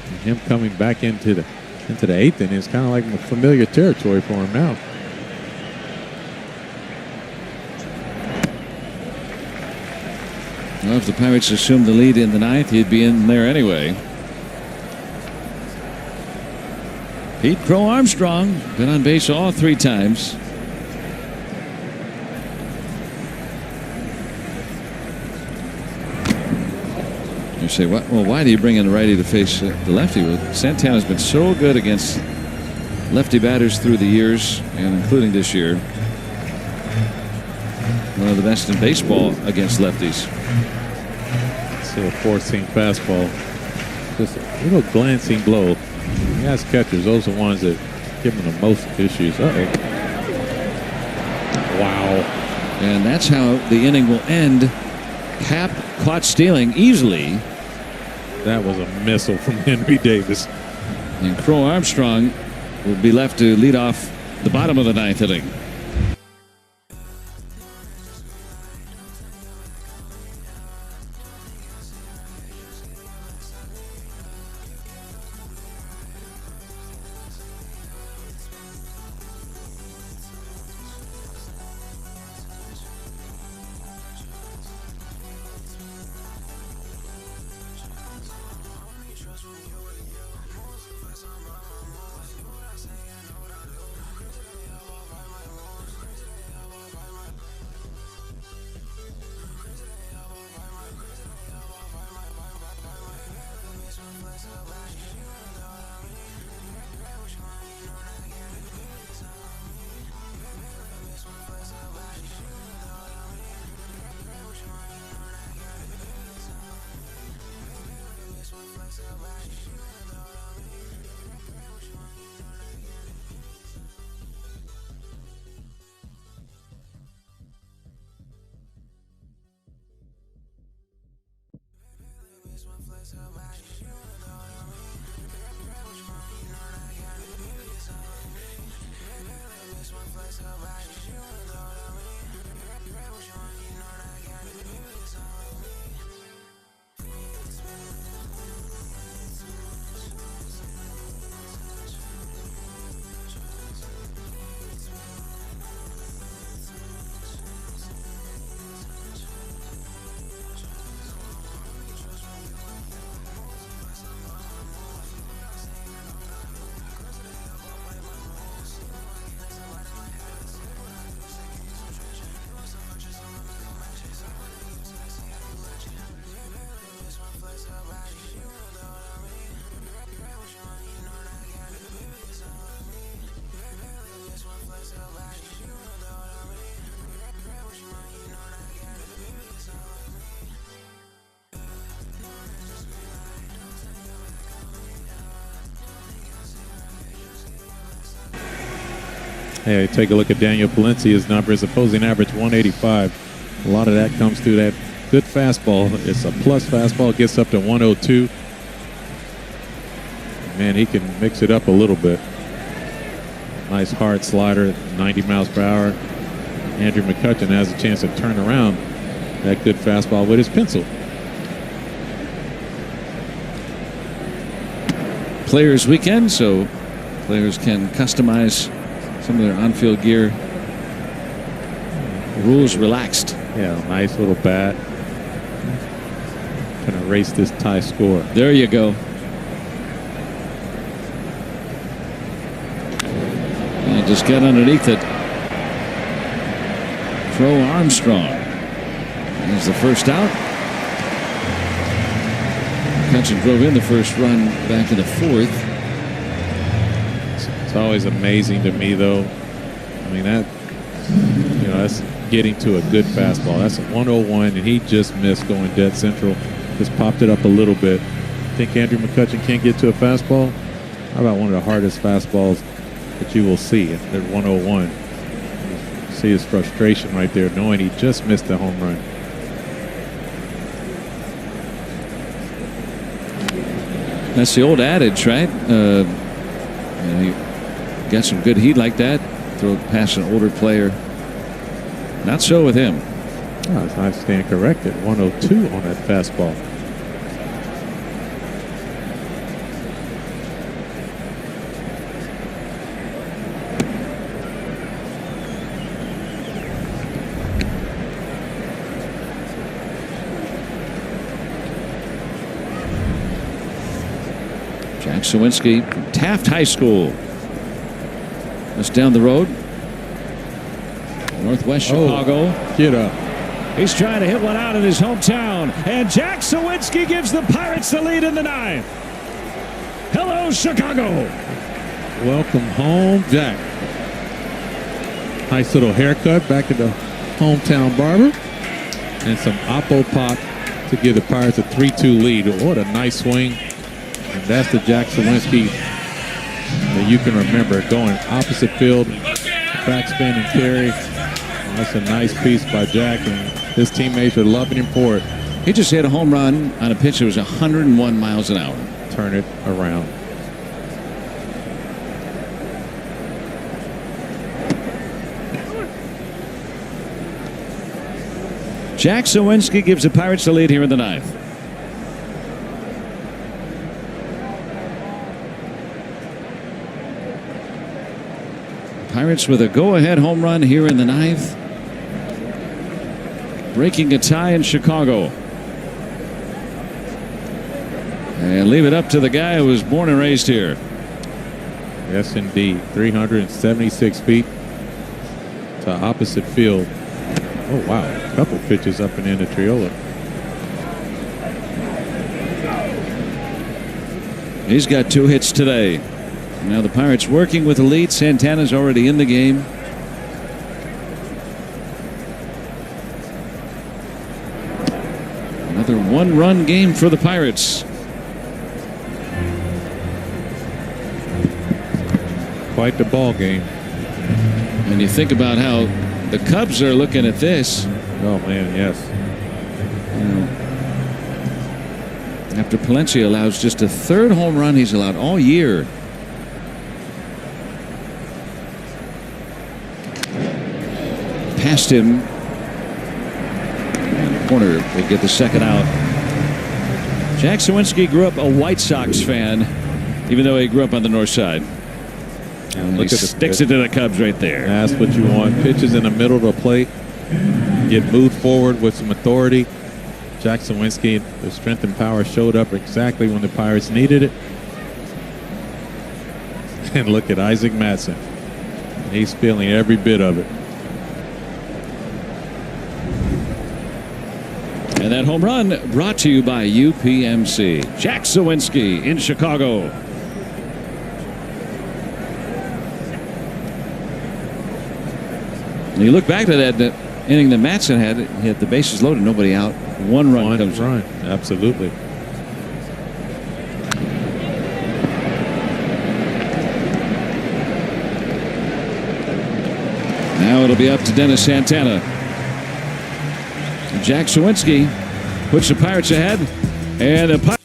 And him coming back into the eighth inning is kind of like familiar territory for him now.
Well, if the Pirates assumed the lead in the ninth, he'd be in there anyway. Pete Crow Armstrong been on base all 3 times. You say, well, why do you bring in the righty to face the lefty? Well, Santana's been so good against lefty batters through the years, and including this year. One of the best in baseball against lefties.
See a 4-seam fastball. Just a little glancing blow. As catchers, those are the ones that give them the most issues. Wow.
And that's how the inning will end. Happ caught stealing easily.
That was a missile from Henry Davis.
And Crow Armstrong will be left to lead off the bottom of the 9th inning.
Hey, take a look at Daniel Palencia's numbers. Opposing average 185. A lot of that comes through that good fastball. It's a plus fastball. Gets up to 102. Man, he can mix it up a little bit. Nice hard slider, 90 miles per hour. Andrew McCutchen has a chance to turn around that good fastball with his pencil.
Players Weekend, so players can customize some of their on-field gear. Rules relaxed.
Yeah, nice little bat. Gonna erase this tie score.
There you go. And just get underneath it. Throw Armstrong. There's the first out. McCutchen drove in the first run back in the fourth.
It's always amazing to me, though. I mean, that's getting to a good fastball. That's a 101, and he just missed going dead central. Just popped it up a little bit. Think Andrew McCutchen can't get to a fastball? How about one of the hardest fastballs that you will see at 101? See his frustration right there, knowing he just missed the home run.
That's the old adage, right? You got some good heat like that, throw it past an older player. Not so with him.
Oh, I stand corrected. 102 on that fastball.
Jack Sawinski from Taft High School. Just down the road. Northwest Chicago.
Get up.
He's trying to hit one out in his hometown. And Jack Sawinski gives the Pirates the lead in the ninth. Hello, Chicago.
Welcome home, Jack. Nice little haircut back at the hometown barber. And some Oppo pop to give the Pirates a 3-2 lead. What a nice swing. And that's the Jack Sawinski that you can remember, going opposite field, backspin and carry. That's a nice piece by Jack, and his teammates are loving him for it.
He just hit a home run on a pitch that was 101 miles an hour.
Turn it around.
Jack Sawinski gives the Pirates the lead here in the ninth.
Pirates with a go-ahead home run here in the ninth, breaking a tie in Chicago. And leave it up to the guy who was born and raised here.
Yes, indeed. 376 feet to opposite field. Oh, wow. A couple pitches up and in the Triola.
He's got 2 hits today. Now the Pirates working with the lead. Santana's already in the game. Another 1-run game for the Pirates.
Quite the ball game.
And you think about how the Cubs are looking at this.
Oh, man, yes.
after Palencia allows just a third home run he's allowed all year. Past him. And the corner will get the second out. Jack Suwinski grew up a White Sox fan, even though he grew up on the north side. And he sticks it to the Cubs right there.
That's what you want. Pitches in the middle of the plate. Get moved forward with some authority. Jack Suwinski, the strength and power showed up exactly when the Pirates needed it. And look at Isaac Madsen. He's feeling every bit of it.
And that home run brought to you by UPMC. Jack Suwinski in Chicago. And you look back to that inning that Madsen had, he had the bases loaded, nobody out. One run comes in.
Absolutely.
Now it'll be up to Dennis Santana. Jack Suwinski puts the Pirates ahead, and the Pirates.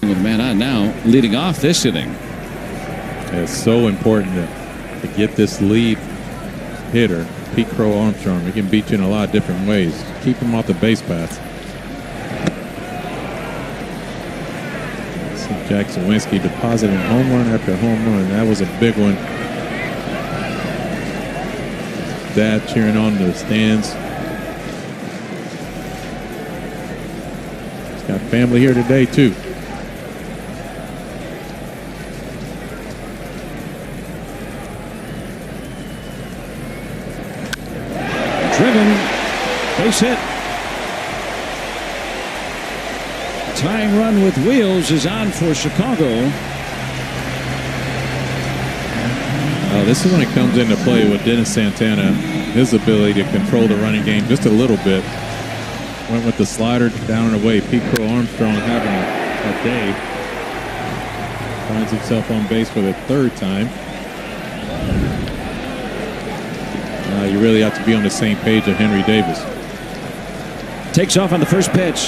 With a man on now, leading off this inning.
It's so important to get this lead hitter, Pete Crow Armstrong. He can beat you in a lot of different ways. Keep him off the base paths. See Jack Suwinski depositing home run after home run. That was a big one. Dad cheering on the stands. He's got family here today too.
Driven, base hit. Tying run with wheels is on for Chicago.
This is when it comes into play with Dennis Santana, his ability to control the running game just a little bit. Went with the slider down and away. Pete Crow Armstrong having a day. Finds himself on base for the third time. You really have to be on the same page of Henry Davis.
Takes off on the first pitch.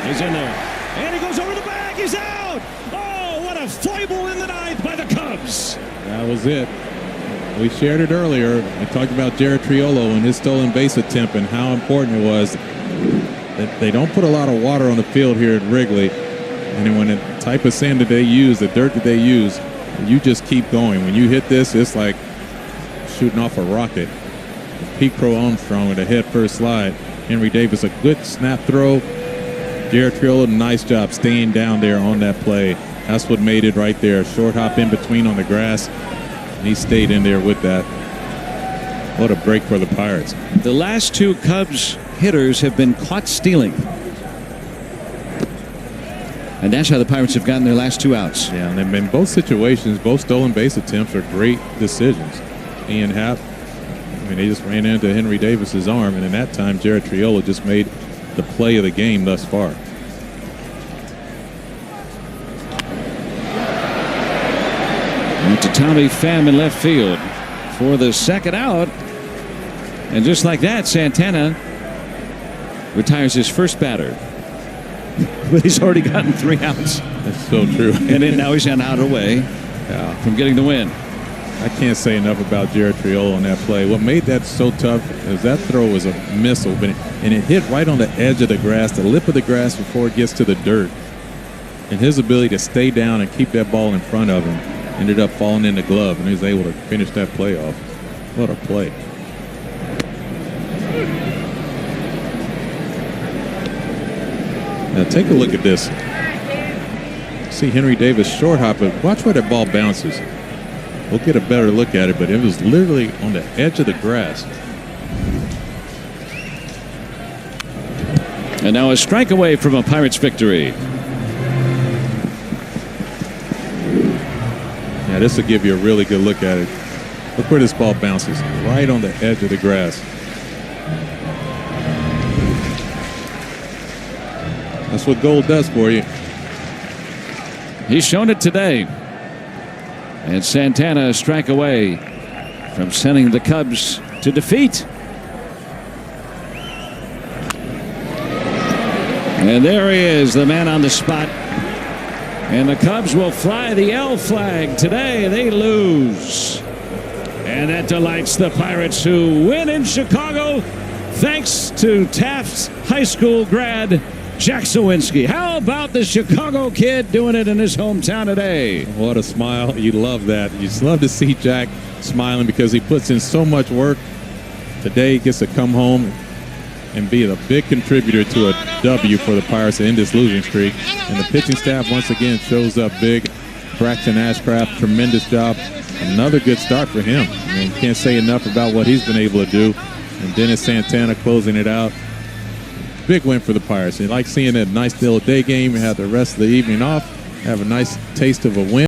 He's in there. And he goes over the bag. He's out. Oh, what a foible in the ninth by the Cubs.
That was it. We shared it earlier. We talked about Jared Triolo and his stolen base attempt and how important it was that they don't put a lot of water on the field here at Wrigley. And when the type of sand that they use, the dirt that they use, you just keep going. When you hit this, it's like shooting off a rocket. Pete Crow Armstrong with a head first slide. Henry Davis, a good snap throw. Jared Triolo, nice job staying down there on that play. That's what made it right there. Short hop in between on the grass. And he stayed in there with that. What a break for the Pirates.
The last two Cubs hitters have been caught stealing. And that's how the Pirates have gotten their last two outs.
Yeah, and in both situations, both stolen base attempts are great decisions. Ian Happ, they just ran into Henry Davis's arm, and in that time, Jared Triolo just made the play of the game thus far.
To Tommy Pham in left field for the second out. And just like that, Santana retires his first batter. But he's already gotten 3 outs.
That's so true.
And then now he's an out away from getting the win.
I can't say enough about Jared Triolo on that play. What made that so tough is that throw was a missile, and it hit right on the edge of the grass, the lip of the grass before it gets to the dirt. And his ability to stay down and keep that ball in front of him ended up falling in the glove, and he was able to finish that play off. What a play. Now take a look at this. See Henry Davis short hop, but watch where that ball bounces. We'll get a better look at it, but it was literally on the edge of the grass.
And now a strike away from a Pirates victory.
Yeah, this will give you a really good look at it. Look where this ball bounces, right on the edge of the grass. That's what gold does for you.
He's shown it today. And Santana a strike away from sending the Cubs to defeat. And there he is, the man on the spot. And the Cubs will fly the L flag today. They lose. And that delights the Pirates, who win in Chicago thanks to Taft High School grad Jack Sawinski. How about the Chicago kid doing it in his hometown today?
What a smile. You love that. You just love to see Jack smiling because he puts in so much work. Today he gets to come home and be a big contributor to a W for the Pirates to end this losing streak. And the pitching staff once again shows up big. Braxton Ashcraft, tremendous job. Another good start for him. I mean, can't say enough about what he's been able to do. And Dennis Santana closing it out. Big win for the Pirates. You like seeing that nice little day game. You have the rest of the evening off. Have a nice taste of a win.